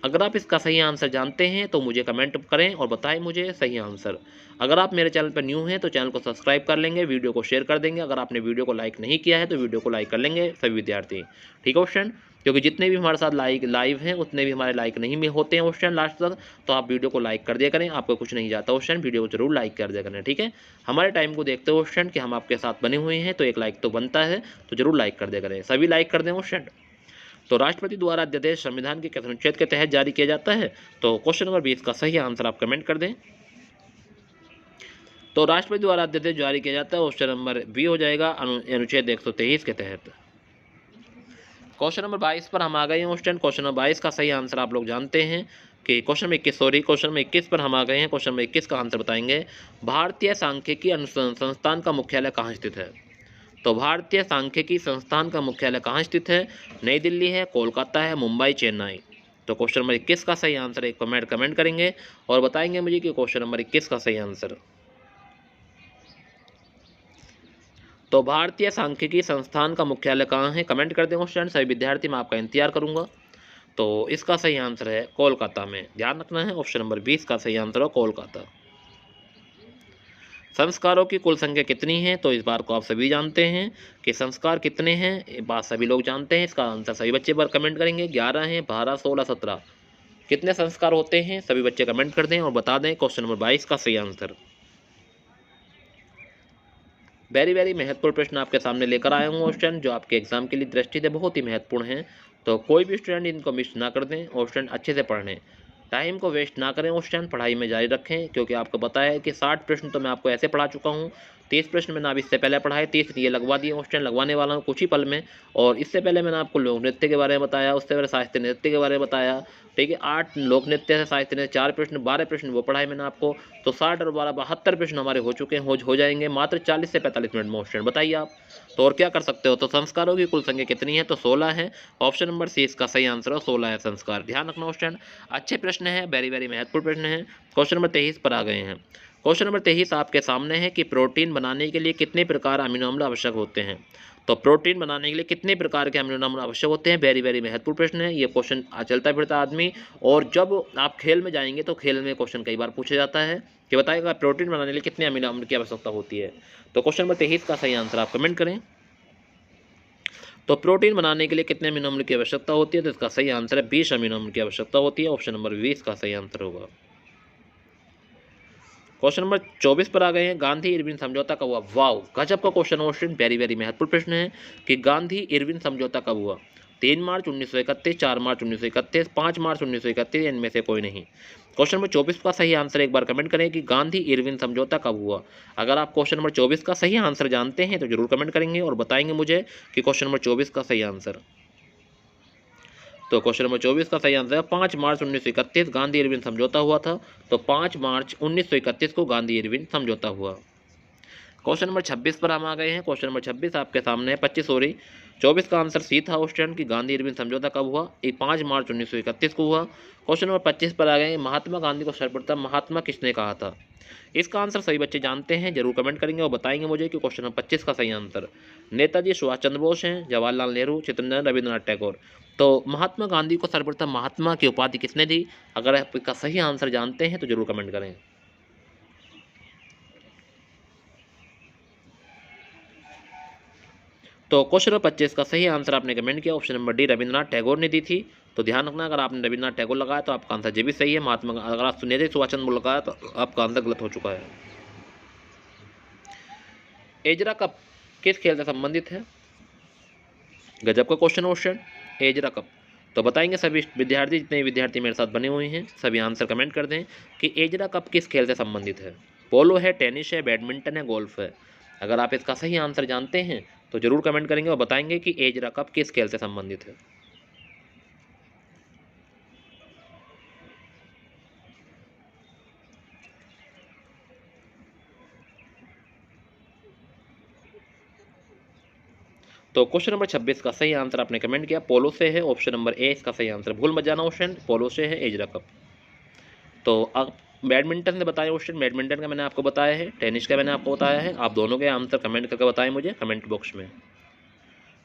अगर आप इसका सही आंसर जानते हैं तो मुझे कमेंट करें और बताएं मुझे सही आंसर। अगर आप मेरे चैनल पर न्यू हैं तो चैनल को सब्सक्राइब कर लेंगे, वीडियो को शेयर कर देंगे। अगर आपने वीडियो को लाइक नहीं किया है तो वीडियो को लाइक कर लेंगे सभी विद्यार्थी। ठीक है क्वेश्चन, क्योंकि जितने भी हमारे साथ लाइव हैं उतने भी हमारे लाइक नहीं में होते हैं क्वेश्चन लास्ट तक। तो आप वीडियो को लाइक कर दिया करें, आपको कुछ नहीं जाता क्वेश्चन, वीडियो को जरूर लाइक कर दिया करें। ठीक है, हमारे टाइम को देखते हो क्वेश्चन कि हम आपके साथ बने हुए हैं तो एक लाइक तो बनता है, तो जरूर लाइक कर दिया करें, सभी लाइक कर दें क्वेश्चन। तो राष्ट्रपति द्वारा अध्यादेश संविधान के किस अनुच्छेद के तहत जारी किया जाता है? तो क्वेश्चन नंबर 20 का सही आंसर आप कमेंट कर दें। तो राष्ट्रपति द्वारा अध्यादेश जारी किया जाता है, ऑप्शन नंबर बी हो जाएगा, अनुच्छेद 123 के तहत। क्वेश्चन नंबर 22 पर हम आ गए हैं क्वेश्चन। क्वेश्चन नंबर 22 का सही आंसर आप लोग जानते हैं कि क्वेश्चन नंबर 21 पर हम आ गए हैं। क्वेश्चन नंबर 21 का आंसर बताएंगे। भारतीय सांख्यिकी अनुसंधान संस्थान का मुख्यालय कहाँ स्थित है? तो भारतीय सांख्यिकी संस्थान का मुख्यालय कहाँ स्थित है? नई दिल्ली है, कोलकाता है, मुंबई, चेन्नई। तो क्वेश्चन नंबर 21 का सही आंसर एक कमेंट करेंगे और बताएंगे मुझे कि क्वेश्चन नंबर 21 का सही आंसर। तो भारतीय सांख्यिकी संस्थान का मुख्यालय कहाँ है? कमेंट कर दें क्वेश्चन, सभी विद्यार्थी, मैं आपका इंतजार करूंगा। तो इसका सही आंसर है कोलकाता में, ध्यान रखना है। ऑप्शन नंबर 20 का सही आंसर है कोलकाता। संस्कारों की कुल संख्या कितनी है? तो इस बार को आप सभी जानते हैं कि संस्कार कितने हैं, ये बात सभी लोग जानते हैं। इसका आंसर सभी बच्चे पर कमेंट करेंगे। 11 हैं, 12, 16, 17। कितने संस्कार होते हैं सभी बच्चे कमेंट कर दें और बता दें क्वेश्चन नंबर 22 का सही आंसर। वेरी वेरी महत्वपूर्ण प्रश्न आपके सामने लेकर आया हूँ क्वेश्चन, जो आपके एग्जाम के लिए दृष्टि से बहुत ही महत्वपूर्ण है। तो कोई भी स्टूडेंट इनको मिस ना कर दें और स्टूडेंट अच्छे से पढ़ लें, टाइम को वेस्ट ना करें क्वेश्चन, पढ़ाई में जारी रखें। क्योंकि आपको पता है कि 60 प्रश्न तो मैं आपको ऐसे पढ़ा चुका हूँ, 30 प्रश्न मैंने आप इससे पहले पढ़ाए, 30 ये लगवा दिए क्वेश्चन, लगवाने वाला हूँ कुछ ही पल में। और इससे पहले मैंने आपको लोक नृत्य के बारे में बताया, उससे पहले शास्त्रीय नृत्य के बारे में बताया। ठीक है, 8 लोक नृत्य से शास्त्रीय नृत्य 4 प्रश्न, 12 प्रश्न वो पढ़ाए मैंने आपको। तो 60 और 12 72 प्रश्न हमारे हो चुके हैं, हो जाएंगे मात्र 40 से 45 मिनट में क्वेश्चन। बताइए आप तो और क्या कर सकते हो। तो संस्कारों की कुल संख्या कितनी है? तो 16 है। ऑप्शन नंबर सी इसका सही आंसर है, 16 है संस्कार। ध्यान रखना क्वेश्चन अच्छे प्रश्न है, वेरी वेरी महत्वपूर्ण प्रश्न है। क्वेश्चन नंबर 23 पर आ गए हैं। क्वेश्चन नंबर 23 आपके सामने है कि प्रोटीन बनाने के लिए कितने प्रकार अमीनो अम्ल आवश्यक होते हैं? तो प्रोटीन बनाने के लिए कितने प्रकार के अमीनो अम्ल आवश्यक होते हैं? वेरी वेरी महत्वपूर्ण प्रश्न है ये क्वेश्चन, चलता फिरता आदमी। और जब आप खेल में जाएंगे तो खेल में क्वेश्चन कई बार पूछा जाता है कि बताएगा प्रोटीन बनाने के लिए कितने अमीनो अम्ल की आवश्यकता होती है। तो क्वेश्चन नंबर 23 का सही आंसर आप कमेंट करें। तो प्रोटीन बनाने के लिए कितने अमीनो अम्ल की आवश्यकता होती है? तो इसका सही आंसर है 20 अमीनो अम्ल की आवश्यकता होती है। ऑप्शन नंबर 20 का सही आंसर होगा। क्वेश्चन नंबर 24 पर आ गए हैं। गांधी इरविन समझौता कब हुआ? वाव, गजब का क्वेश्चन वेरी वेरी महत्वपूर्ण प्रश्न है कि गांधी इरविन समझौता कब हुआ? 3 मार्च 1931, 4 मार्च 1931, 5 मार्च 1931, इनमें से कोई नहीं। क्वेश्चन नंबर 24 का सही आंसर एक बार कमेंट करें कि गांधी इरविन समझौता कब हुआ। अगर आप क्वेश्चन नंबर 24 का सही आंसर जानते हैं तो जरूर कमेंट करेंगे और बताएंगे मुझे कि क्वेश्चन नंबर 24 का सही आंसर। तो क्वेश्चन नंबर 24 का सही आंसर है 5 मार्च 1931 गांधी इरविन समझौता हुआ था। तो 5 मार्च 1931 को गांधी इरविन समझौता हुआ। क्वेश्चन नंबर 26 पर हम आ गए हैं। क्वेश्चन नंबर 26 आपके सामने है, 25 सॉरी 24 का आंसर सी था क्वेश्चन कि गांधी इरविन समझौता कब हुआ? ये 5 मार्च 1931 को हुआ। क्वेश्चन नंबर 25 पर आ गए हैं। महात्मा गांधी को सर्वप्रथम महात्मा किसने कहा था? इसका आंसर सही बच्चे जानते हैं, जरूर कमेंट करेंगे और बताएंगे मुझे कि क्वेश्चन नंबर 25 का सही आंसर नेताजी सुभाष चंद्र बोस हैं, जवाहरलाल नेहरू, चित्तरंजन, रविंद्रनाथ टैगोर। तो महात्मा गांधी को सर्वप्रथम महात्मा की उपाधि किसने दी? अगर आप इसका सही आंसर जानते हैं तो जरूर कमेंट करें। तो क्वेश्चन नंबर 25 का सही आंसर आपने कमेंट किया, option number D Rabindranath Tagore ने दी थी। तो ध्यान रखना, अगर आपने रविंद्रनाथ टैगोर लगाया तो आपका आंसर जे भी सही है। महात्मा, अगर आप नेताजी सुभाष चंद्र बोस लगाया तो आपका आंसर गलत हो चुका है। एजरा कप किस खेल से संबंधित है? गजब का क्वेश्चन एजरा कप। तो बताएंगे सभी विद्यार्थी, जितने विद्यार्थी मेरे साथ बने हुए हैं सभी आंसर कमेंट कर दें कि एजरा कप किस खेल से संबंधित है। पोलो है, टेनिस है, बैडमिंटन है, गोल्फ है। अगर आप इसका सही आंसर जानते हैं तो जरूर कमेंट करेंगे और बताएंगे कि एजरा कप किस खेल से संबंधित है। तो क्वेश्चन नंबर 26 का सही आंसर आपने कमेंट किया पोलो से है, ऑप्शन नंबर ए इसका सही आंसर। भूल मत जाना क्वेश्चन, पोलो से है एजरा कप। तो अब बैडमिंटन से बताया क्वेश्चन, बैडमिंटन का मैंने आपको बताया है, टेनिस का मैंने आपको बताया है। आप दोनों के आंसर कमेंट करके बताएं मुझे कमेंट बॉक्स में।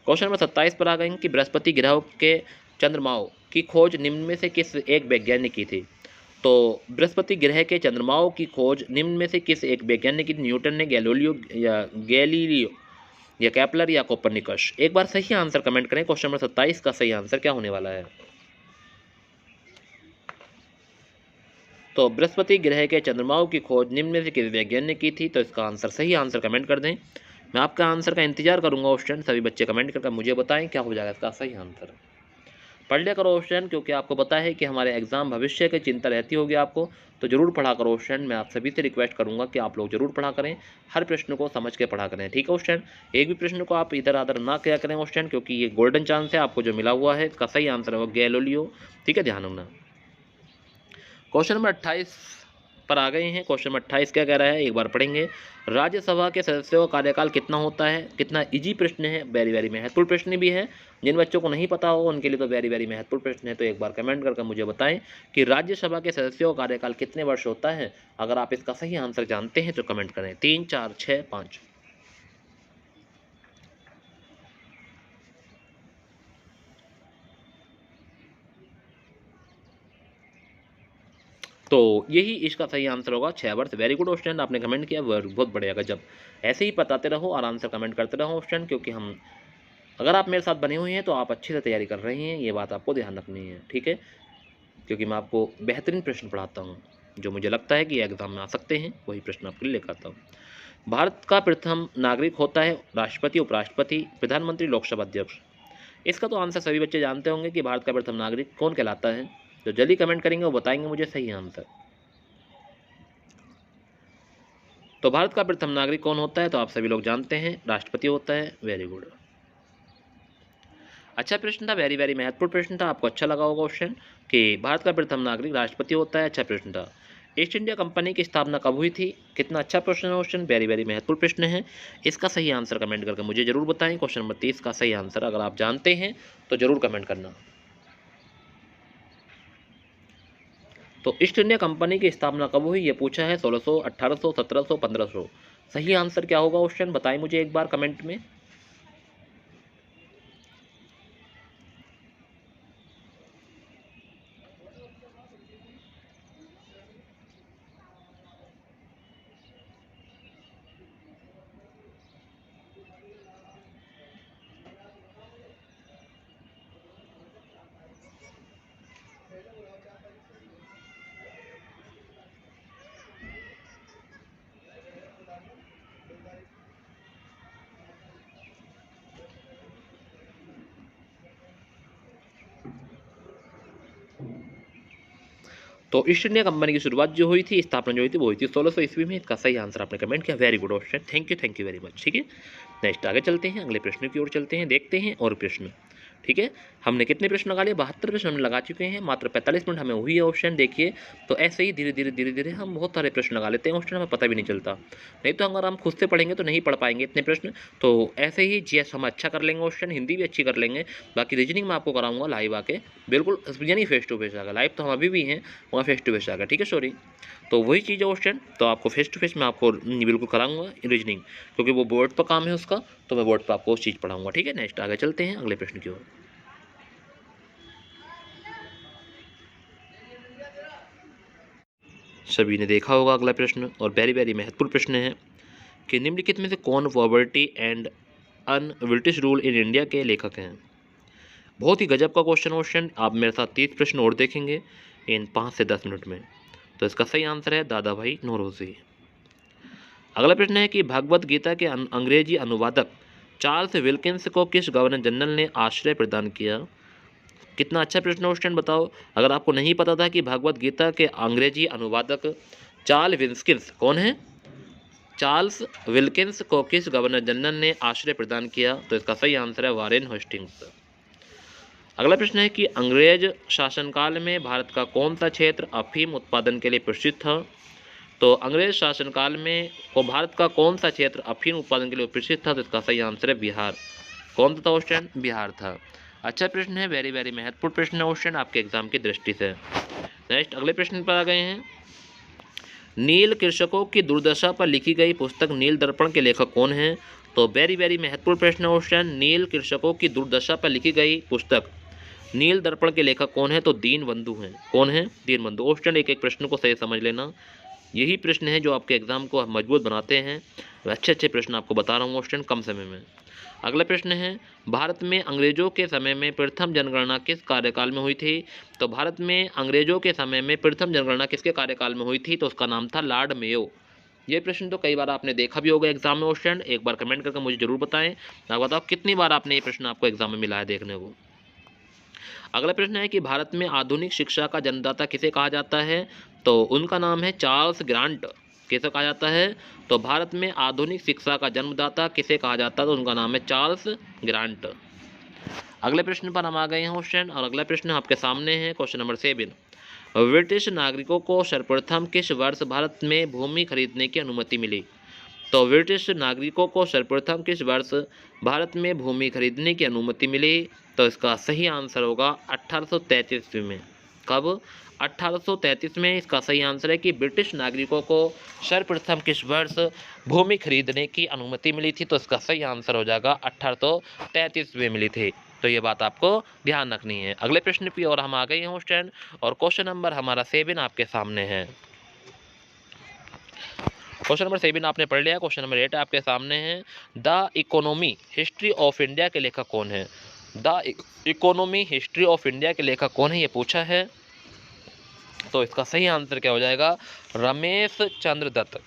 क्वेश्चन नंबर 27 पर आ गए कि बृहस्पति ग्रह के चंद्रमाओं की खोज निम्न में से किस एक वैज्ञानिक की थी। तो बृहस्पति ग्रह के चंद्रमाओं की खोज निम्न में से किस एक वैज्ञानिक की? न्यूटन ने, गैलीलियो या केपलर या कोपरनिकस? एक बार सही आंसर कमेंट करें। क्वेश्चन नंबर 27 का सही आंसर क्या होने वाला है? तो बृहस्पति ग्रह के चंद्रमाओं की खोज निम्न में से किस वैज्ञानिक की थी? तो इसका आंसर सही आंसर कमेंट कर दें। मैं आपका आंसर का इंतजार करूंगा ऑप्शन, सभी बच्चे कमेंट करके मुझे बताएं क्या हो जाएगा इसका सही आंसर। पढ़ लिया करो ऑप्शन, क्योंकि आपको पता है कि हमारे एग्जाम भविष्य की चिंता रहती होगी आपको, तो जरूर पढ़ा करो ऑप्शन। मैं आप सभी से रिक्वेस्ट करूंगा कि आप लोग जरूर पढ़ा करें, हर प्रश्न को समझ के पढ़ा करें, ठीक है ऑप्शन। एक भी प्रश्न को आप इधर आधर ना किया करें ऑप्शन, क्योंकि ये गोल्डन चांस है आपको जो मिला हुआ है। इसका सही आंसर है गैलीलियो, ठीक है, ध्यान रखना। क्वेश्चन नंबर 28 पर आ गए हैं। क्वेश्चन नंबर 28 क्या कह रहा है, एक बार पढ़ेंगे। राज्यसभा के सदस्यों का कार्यकाल कितना होता है? कितना इजी प्रश्न है, वेरी वेरी महत्वपूर्ण प्रश्न भी है। जिन बच्चों को नहीं पता हो उनके लिए तो वेरी वेरी महत्वपूर्ण प्रश्न है। तो एक बार कमेंट करके मुझे बताएं कि राज्यसभा के सदस्यों का कार्यकाल कितने वर्ष होता है। अगर आप इसका सही आंसर जानते हैं तो कमेंट करें, 3, 4, 6, 5। तो यही इसका सही आंसर होगा, 6 वर्ष। वेरी गुड ऑप्शन, आपने कमेंट किया, बहुत बढ़िया गजब। ऐसे ही बताते रहो, आराम से कमेंट करते रहो ऑप्शन, क्योंकि हम, अगर आप मेरे साथ बने हुए हैं तो आप अच्छे से तैयारी कर रहे हैं, ये बात आपको ध्यान रखनी है, ठीक है। क्योंकि मैं आपको बेहतरीन प्रश्न पढ़ाता हूँ, जो मुझे लगता है कि एग्जाम में आ सकते हैं, वही प्रश्न आपके लिए लेकर आता हूँ। भारत का प्रथम नागरिक होता है राष्ट्रपति, उपराष्ट्रपति, प्रधानमंत्री, लोकसभा अध्यक्ष? इसका तो आंसर सभी बच्चे जानते होंगे कि भारत का प्रथम नागरिक कौन कहलाता है। जो जल्दी कमेंट करेंगे वो बताएंगे मुझे सही आंसर। तो भारत का प्रथम नागरिक कौन होता है? तो आप सभी लोग जानते हैं, राष्ट्रपति होता है। वेरी गुड, अच्छा प्रश्न था, वेरी वेरी महत्वपूर्ण प्रश्न था, आपको अच्छा लगा होगा क्वेश्चन कि भारत का प्रथम नागरिक राष्ट्रपति होता है। अच्छा प्रश्न था। ईस्ट इंडिया कंपनी की स्थापना कब हुई थी? कितना अच्छा प्रश्न है क्वेश्चन, वेरी वेरी महत्वपूर्ण प्रश्न है। इसका सही आंसर कमेंट करके मुझे जरूर बताएं। क्वेश्चन नंबर 30 का सही आंसर अगर आप जानते हैं तो जरूर कमेंट करना। तो ईस्ट इंडिया कंपनी की स्थापना कब हुई, ये पूछा है। 1600, 1800, 1700, 1500? सही आंसर क्या होगा क्वेश्चन, बताएं मुझे एक बार कमेंट में। तो ईस्ट इंडिया कंपनी की शुरुआत जो हुई थी, स्थापना जो हुई थी, वो हुई थी 1600 ईस्वी में। इसका सही आंसर आपने कमेंट किया, very good option, thank you very much, ठीक है। नेक्स्ट आगे चलते हैं, अगले प्रश्न की ओर चलते हैं, देखते हैं और प्रश्न, ठीक है। हमने कितने प्रश्न लगा लिए? 72 प्रश्न हमने लगा चुके हैं, मात्र 45 मिनट हमें हुई है ऑप्शन, देखिए। तो ऐसे ही धीरे धीरे हम बहुत सारे प्रश्न लगा लेते हैं ऑप्शन, हमें पता भी नहीं चलता। नहीं तो अगर हम खुद से पढ़ेंगे तो नहीं पढ़ पाएंगे इतने प्रश्न। तो ऐसे ही जीएस हम अच्छा कर लेंगे ऑप्शन, हिंदी भी अच्छी कर लेंगे। बाकी रीजनिंग में आपको कराऊंगा लाइव आके, बिल्कुल, यानी फेस टू फेस आकर। लाइव तो हम अभी भी हैं, वहाँ फेस टू फेस आकर, ठीक है, सॉरी। तो वही चीज़ है ऑप्शन, तो आपको फेस टू फेस मैं आपको बिल्कुल कराऊंगा रीजनिंग, क्योंकि वो बोर्ड पर काम है उसका, तो मैं बोर्ड पर आपको उस चीज़ पढ़ाऊंगा, ठीक है। नेक्स्ट आगे चलते हैं अगले प्रश्न की ओर। सभी ने देखा होगा अगला प्रश्न, और वेरी वेरी महत्वपूर्ण प्रश्न है कि निम्नलिखित में से कौन poverty and un British rule in India के लेखक हैं? बहुत ही गजब का क्वेश्चन। आप मेरे साथ 30 प्रश्न और देखेंगे इन 5 से 10 मिनट में। तो इसका सही आंसर है दादा भाई नौरोजी। अगला प्रश्न है कि भगवत गीता के अंग्रेजी अनुवादक चार्ल्स विल्किंस को किस गवर्नर जनरल ने आश्रय प्रदान किया? कितना अच्छा प्रश्न क्वेश्चन, बताओ। अगर आपको नहीं पता था कि भगवत गीता के अंग्रेजी अनुवादक चार्ल्स विल्किंस कौन है, चार्ल्स विल्किंस को किस गवर्नर जनरल ने आश्रय प्रदान किया? तो इसका सही आंसर है वारेन हेस्टिंग्स। अगला प्रश्न है कि अंग्रेज शासनकाल में भारत का कौन सा क्षेत्र अफीम उत्पादन के लिए प्रसिद्ध था? तो अंग्रेज शासनकाल में भारत का कौन सा क्षेत्र अफीम उत्पादन के लिए प्रसिद्ध था? तो इसका सही आंसर है बिहार। कौन सा था क्वेश्चन? बिहार था। अच्छा प्रश्न है, वेरी वेरी महत्वपूर्ण प्रश्न है क्वेश्चन आपके एग्जाम की दृष्टि से। नेक्स्ट अगले प्रश्न पर आ गए हैं। नील कृषकों की दुर्दशा पर लिखी गई पुस्तक नील दर्पण के लेखक कौन हैं? तो वेरी वेरी महत्वपूर्ण प्रश्न क्वेश्चन, नील कृषकों की दुर्दशा पर लिखी गई पुस्तक नील दर्पण के लेखक कौन है? तो दीनबंधु हैं। कौन है? दीनबंधु। क्वेश्चन एक एक प्रश्न को सही समझ लेना, यही प्रश्न है जो आपके एग्जाम को मजबूत बनाते हैं। अच्छे अच्छे प्रश्न आपको बता रहा हूँ क्वेश्चन कम समय में। अगला प्रश्न है, भारत में अंग्रेजों के समय में प्रथम जनगणना किस कार्यकाल में हुई थी? तो भारत में अंग्रेजों के समय में प्रथम जनगणना किसके कार्यकाल में हुई थी? तो उसका नाम था लॉर्ड मेयो। ये प्रश्न तो कई बार आपने देखा भी होगा एग्जाम में क्वेश्चन, एक बार कमेंट करके मुझे जरूर बताएं। आप बताओ कितनी बार आपने ये प्रश्न आपको एग्जाम में मिला है देखने को। अगला प्रश्न है कि भारत में आधुनिक शिक्षा का जन्मदाता किसे कहा जाता है? तो उनका नाम है चार्ल्स ग्रांट। किसे कहा जाता है? तो भारत में आधुनिक शिक्षा का जन्मदाता किसे कहा जाता है? तो उनका नाम है चार्ल्स ग्रांट। अगले प्रश्न पर हम आ गए हैं क्वेश्चन, और अगला प्रश्न आपके सामने है क्वेश्चन नंबर 7। ब्रिटिश नागरिकों को सर्वप्रथम किस वर्ष भारत में भूमि खरीदने की अनुमति मिली? तो ब्रिटिश नागरिकों को सर्वप्रथम किस वर्ष भारत में भूमि खरीदने की अनुमति मिली? तो इसका सही आंसर होगा 1833 ईस्वी में। कब? 1833 में इसका सही आंसर है कि ब्रिटिश नागरिकों को सर्वप्रथम किस वर्ष भूमि खरीदने की अनुमति मिली थी? तो इसका सही आंसर हो जाएगा 1833 में मिली थी। तो ये बात आपको ध्यान रखनी है। अगले प्रश्न पे और हम आ गए हैं क्वेश्चन, और क्वेश्चन नंबर हमारा 7 आपके सामने है। क्वेश्चन नंबर 7 आपने पढ़ लिया। क्वेश्चन नंबर 8 आपके सामने है। The economy history of India के लेखक कौन है? The economy history of India के लेखक कौन है, ये पूछा है। तो इसका सही आंसर क्या हो जाएगा? रमेश चंद्र दत्त।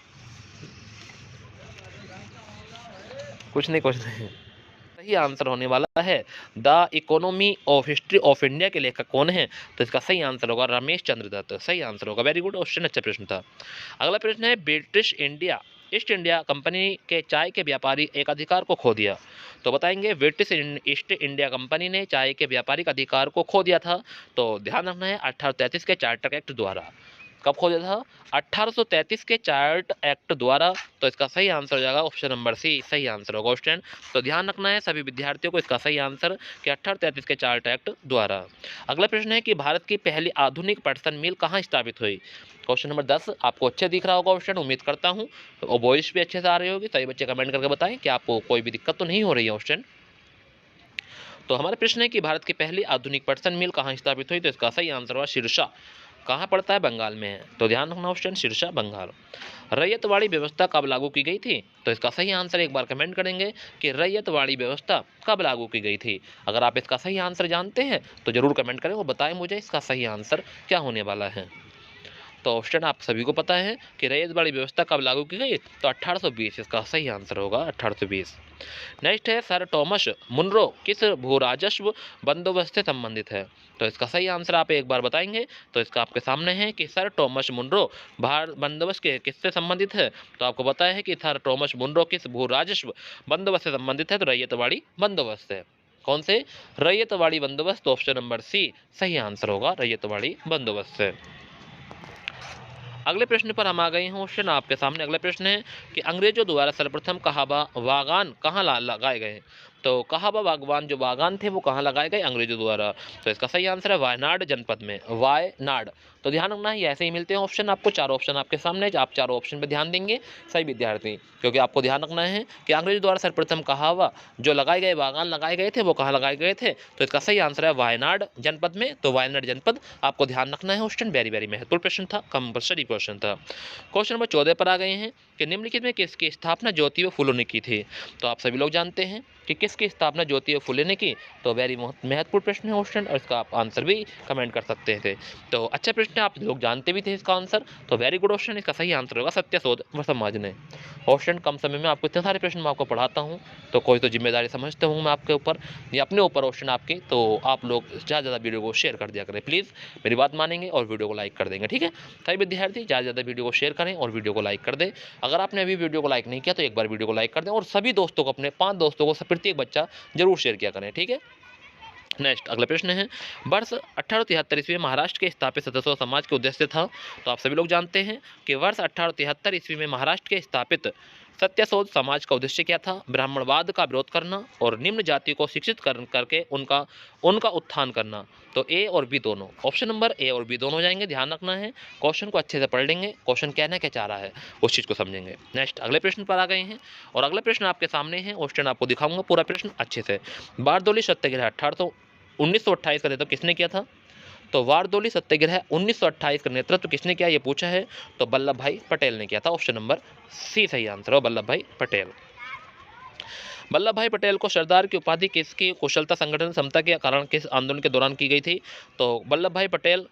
कुछ नहीं सही आंसर होने वाला है the economy of history of India के लेखक कौन है? तो इसका सही आंसर होगा रमेश चंद्र दत्त। सही आंसर होगा। वेरी गुड क्वेश्चन, अच्छा प्रश्न था। अगला प्रश्न है, British India east India company के चाय के व्यापारी एक अधिकार को खो दिया। तो बताएंगे ब्रिटिश ईस्ट इंडिया कंपनी ने चाय के व्यापारिक अधिकार को खो दिया था। तो ध्यान रखना है 1833 के चार्टर एक्ट द्वारा। कब खो दिया था? 1833 के चार्ट एक्ट द्वारा। तो इसका सही आंसर हो जाएगा ऑप्शन नंबर सी, सही आंसर होगा क्वेश्चन। तो ध्यान रखना है सभी विद्यार्थियों को इसका सही आंसर कि 1833 के चार्ट एक्ट द्वारा। अगला प्रश्न है कि भारत की पहली आधुनिक पटसन मिल कहाँ स्थापित हुई? क्वेश्चन नंबर 10 आपको अच्छे दिख रहा होगा क्वेश्चन, उम्मीद करता हूँ। और वॉइस भी अच्छे से आ रही होगी। सभी बच्चे कमेंट करके बताएं कि आपको कोई भी दिक्कत तो नहीं हो रही है क्वेश्चन। तो हमारा प्रश्न है कि भारत की पहली आधुनिक पटसन मिल कहाँ स्थापित हुई? तो इसका सही आंसर हुआ सिरसा। कहाँ पड़ता है? बंगाल में है। तो ध्यान रखना क्वेश्चन, सिरसा बंगाल। रैयतवाड़ी व्यवस्था कब लागू की गई थी? तो इसका सही आंसर एक बार कमेंट करेंगे कि रैयतवाड़ी व्यवस्था कब लागू की गई थी। अगर आप इसका सही आंसर जानते हैं तो जरूर कमेंट करें और बताएं मुझे इसका सही आंसर क्या होने वाला है। तो ऑप्शन आप सभी को पता है कि रैयतवाड़ी व्यवस्था कब लागू की गई? तो 1820 इसका सही आंसर होगा, 1820। नेक्स्ट है, सर टॉमस मुनरो किस भू राजस्व बंदोबस्त से संबंधित है? तो इसका सही आंसर आप एक बार बताएंगे। तो इसका आपके सामने है कि सर टॉमस मुनरो भार बंदोबस्त के किससे संबंधित है? तो आपको पता है कि सर टॉमस मुनरो किस भू राजस्व बंदोबस्त से संबंधित है? तो रैयतवाड़ी बंदोबस्त है। कौन से? रैयतवाड़ी बंदोबस्त। ऑप्शन नंबर सी सही आंसर होगा, रैयतवाड़ी बंदोबस्त से। अगले प्रश्न पर हम आ गए हैं क्वेश्चन आपके सामने। अगला प्रश्न है कि अंग्रेजों द्वारा सर्वप्रथम कहावा बागान कहाँ लगाए गए? तो कहावा बागवान जो बागान थे वो कहाँ लगाए गए? अंग्रेजों द्वारा। तो इसका सही आंसर है वायनाड जनपद में, वायनाड। तो ध्यान रखना है, ऐसे ही मिलते हैं ऑप्शन आपको, चारों ऑप्शन आपके सामने। आप चारों ऑप्शन पर ध्यान देंगे सही विद्यार्थी, क्योंकि आपको ध्यान रखना है कि अंग्रेजों द्वारा सर्वप्रथम कहावा जो लगाए गए बागान लगाए गए थे वो कहाँ लगाए गए थे? तो इसका सही आंसर है वायनाड जनपद में। तो वायनाड जनपद आपको ध्यान रखना है क्वेश्चन, वेरी वेरी महत्वपूर्ण प्रश्न था, कंपल्सरी क्वेश्चन था। क्वेश्चन नंबर 14 पर आ गए हैं कि निम्नलिखित में किसकी स्थापना ज्योतिबा फुले ने की थी? तो आप सभी लोग जानते हैं कि किसकी स्थापना ज्योतिबा फुले ने की। तो वेरी महत्वपूर्ण प्रश्न है क्वेश्चन, और इसका आप आंसर भी कमेंट कर सकते थे। तो अच्छा प्रश्न है, आप लोग जानते भी थे इसका आंसर। तो वेरी गुड क्वेश्चन, इसका सही आंसर होगा सत्यशोध व समाज ने। क्वेश्चन कम समय में आपको इतने सारे प्रश्न मैं आपको पढ़ाता हूँ, तो कोई तो जिम्मेदारी समझते हूँ मैं आपके ऊपर, या अपने ऊपर क्वेश्चन आपके। तो आप लोग ज़्यादा ज़्यादा वीडियो को शेयर कर दिया करें प्लीज़, मेरी बात मानेंगे और वीडियो को लाइक कर देंगे, ठीक है। सभी विद्यार्थी ज़्यादा ज़्यादा वीडियो को शेयर करें और वीडियो को लाइक कर दें। अगर आपने अभी वीडियो को लाइक नहीं किया तो एक बार वीडियो को लाइक कर दें, और सभी दोस्तों को, अपने 5 दोस्तों को, प्रत्येक बच्चा जरूर शेयर किया करें, ठीक है। नेक्स्ट अगला प्रश्न है, वर्ष 1873 ईस्वी में महाराष्ट्र के स्थापित सदस्यों समाज के उद्देश्य था। तो आप सभी लोग जानते हैं कि वर्ष 1873 ईस्वी में महाराष्ट्र के स्थापित सत्यशोध समाज का उद्देश्य क्या था? ब्राह्मणवाद का विरोध करना और निम्न जाति को शिक्षित करके उनका उनका उत्थान करना। तो ए और बी दोनों, ऑप्शन नंबर ए और बी दोनों हो जाएंगे। ध्यान रखना है, क्वेश्चन को अच्छे से पढ़ लेंगे, क्वेश्चन कहना क्या चाह रहा है उस चीज़ को समझेंगे। नेक्स्ट अगले प्रश्न पर आ गए हैं और अगला प्रश्न आपके सामने है। क्वेश्चन आपको दिखाऊंगा पूरा प्रश्न अच्छे से। बारदोली सत्याग्रह 1928 का नेतृत्व किसने किया था? तो बारदोली सत्याग्रह 1928 का नेतृत्व किसने किया, ये पूछा है। तो वल्लभ भाई पटेल ने किया था। ऑप्शन नंबर सी सही आंसर है, वल्लभ भाई पटेल। वल्लभ भाई पटेल को सरदार की उपाधि किसकी कुशलता, संगठन, क्षमता के कारण किस आंदोलन के दौरान की गई थी? तो वल्लभ भाई पटेल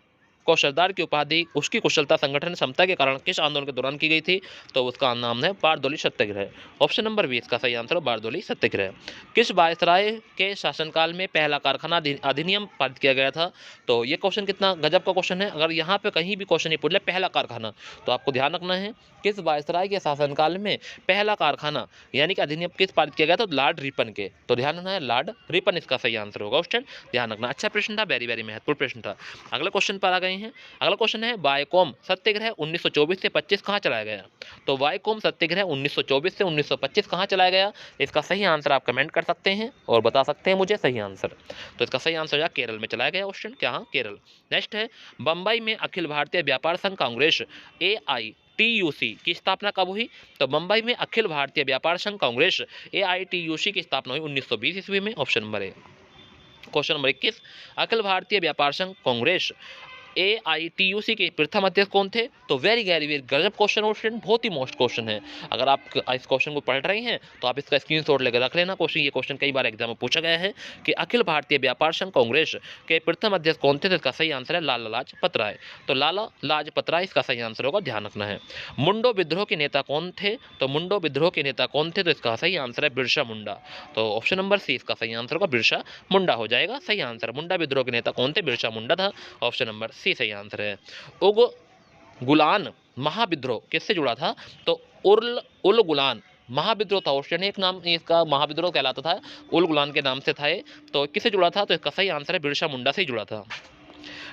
को सरदार की उपाधि उसकी कुशलता, संगठन, क्षमता के कारण किस आंदोलन के दौरान की गई थी? तो उसका नाम है बारदोली सत्याग्रह। ऑप्शन नंबर 20 का सही आंसर है बारदोली सत्याग्रह। किस वायसराय के शासनकाल में पहला कारखाना अधिनियम पारित किया गया था? तो ये क्वेश्चन कितना गजब का क्वेश्चन है। अगर यहाँ पे कहीं भी क्वेश्चन नहीं पूछ ले पहला कारखाना, तो आपको ध्यान रखना है किस वायसराय के शासनकाल में पहला कारखाना यानी कि अधिनियम किस पारित किया गया? तो लॉर्ड रिपन के। तो ध्यान रखना है, लॉर्ड रिपन इसका सही आंसर होगा। क्वेश्चन ध्यान रखना, अच्छा प्रश्न था, वेरी वेरी महत्वपूर्ण प्रश्न था। अगले क्वेश्चन पर आ गए हैं। अगला क्वेश्चन है वायकोम सत्याग्रह 1924 से 25 कहाँ चलाया गया? तो वायकोम सत्याग्रह 1924 से 1925 कहाँ चलाया गया? इसका सही आंसर आप कमेंट कर सकते हैं और बता सकते हैं मुझे सही आंसर। तो इसका सही आंसर है केरल में चलाया गया क्वेश्चन। क्या? हाँ, केरल। नेक्स्ट है बम्बई में अखिल भारतीय व्यापार संघ कांग्रेस AITUC की स्थापना कब हुई? तो मुंबई में अखिल भारतीय व्यापार संघ कांग्रेस AITUC की स्थापना हुई 1920 ईस्वी में। Option number A. Question number 21, Akhil Bharatiya व्यापार संघ कांग्रेस AITUC के प्रथम अध्यक्ष कौन थे? तो वेरी वेरी वेरी गजब क्वेश्चन, बहुत ही मोस्ट क्वेश्चन है। अगर आप इस क्वेश्चन को पढ़ रहे हैं तो आप इसका स्क्रीनशॉट लेकर रख लेना। ये क्वेश्चन कई बार एग्जाम में पूछा गया है कि अखिल भारतीय व्यापार संघ कांग्रेस के प्रथम अध्यक्ष कौन थे? तो इसका सही आंसर है लाला लाजपत राय। तो लाला लाजपत राय इसका सही आंसर होगा, ध्यान रखना है। मुंडो विद्रोह के नेता कौन थे? तो मुंडो विद्रोह के नेता कौन थे? तो इसका सही आंसर है बिरसा मुंडा। तो ऑप्शन नंबर सी इसका सही आंसर होगा, बिरसा मुंडा हो जाएगा सही आंसर। मुंडा विद्रोह के नेता कौन थे? बिरसा मुंडा था। ऑप्शन नंबर सी सही आंसर है। उल महाविद्रोह किससे जुड़ा था? तो उल गुलान महाविद्रोह था। ऑप्शन एक नाम इसका महाविद्रोह कहलाता था, उल गुलान के नाम से था। तो किससे जुड़ा था? तो इसका सही आंसर है बिरसा मुंडा से जुड़ा था।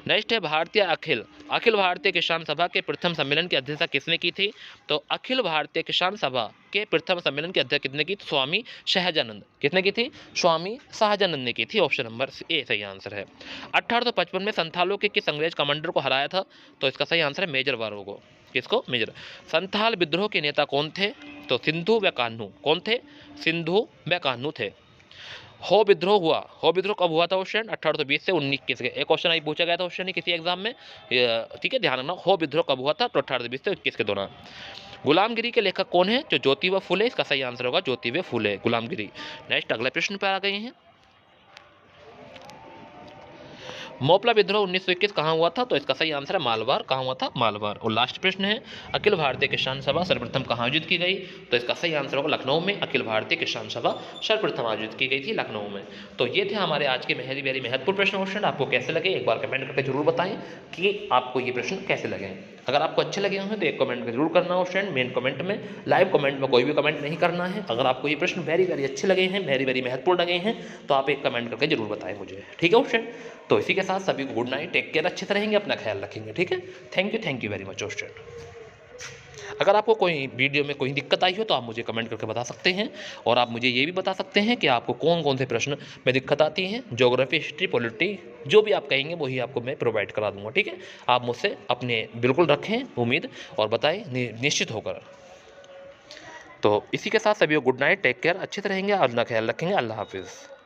नेक्स्ट है भारतीय अखिल भारतीय किसान सभा के प्रथम सम्मेलन की अध्यक्षता किसने की थी? तो अखिल भारतीय किसान सभा के प्रथम सम्मेलन की अध्यक्षता किसने की? स्वामी सहजानंद। किसने की थी? स्वामी सहजानंद ने की थी। ऑप्शन नंबर ए सही आंसर है। 1855 में संथालों के किस अंग्रेज कमांडर को हराया था? तो इसका सही आंसर है मेजर वारो को। किसको? मेजर। संथाल विद्रोह के नेता कौन थे? तो सिंधु व कान्हू। कौन थे? सिंधु व कान्हू थे। हो विद्रोह हुआ, हो विद्रोह कब हुआ था? क्वेश्चन 1820 से 19 के एक क्वेश्चन आई पूछा गया था क्वेश्चन किसी एग्जाम में, ठीक है ध्यान रखना। हो विद्रोह कब हुआ था? तो 1820 से 21 के दौरान। गुलामगिरी के लेखक कौन है? जो ज्योतिबा फुले। इसका सही आंसर होगा ज्योतिबा फुले, गुलामगिरी। नेक्स्ट अगले प्रश्न पर आ गए हैं। मोपला विद्रोह 1921 कहाँ हुआ था? तो इसका सही आंसर है मालवार। कहाँ हुआ था? मालवार। और लास्ट प्रश्न है अखिल भारतीय किसान सभा सर्वप्रथम कहाँ आयोजित की गई? तो इसका सही आंसर होगा लखनऊ में। अखिल भारतीय किसान सभा सर्वप्रथम आयोजित की गई थी लखनऊ में। तो ये थे हमारे आज के वेरी वेरी महत्वपूर्ण प्रश्न क्वेश्चन। आपको कैसे लगे एक बार कमेंट करके जरूर बताएं कि आपको ये प्रश्न कैसे लगे। अगर आपको अच्छे लगे हों तो एक कमेंट जरूर करना हो फ्रेंड, मेन कमेंट में। लाइव कमेंट में कोई भी कमेंट नहीं करना है। अगर आपको ये प्रश्न वेरी वेरी अच्छे लगे हैं, वेरी वेरी महत्वपूर्ण लगे हैं, तो आप एक कमेंट करके जरूर बताएं मुझे, ठीक है फ्रेंड। तो इसी के साथ सभी को गुड नाइट, टेक केयर, अच्छे से रहेंगे, अपना ख्याल रखेंगे, ठीक है। Thank you very much friend. अगर आपको कोई वीडियो में कोई दिक्कत आई हो तो आप मुझे कमेंट करके बता सकते हैं, और आप मुझे ये भी बता सकते हैं कि आपको कौन कौन से प्रश्न में दिक्कत आती है। ज्योग्राफी, हिस्ट्री, पॉलिटी, जो भी आप कहेंगे वही आपको मैं प्रोवाइड करा दूंगा, ठीक है। आप मुझसे अपने बिल्कुल रखें उम्मीद और बताएं निश्चित होकर। तो इसी के साथ सभी को गुड नाइट, टेक केयर, अच्छे से रहेंगे, अपना ख्याल रखेंगे। अल्लाह हाफिज़।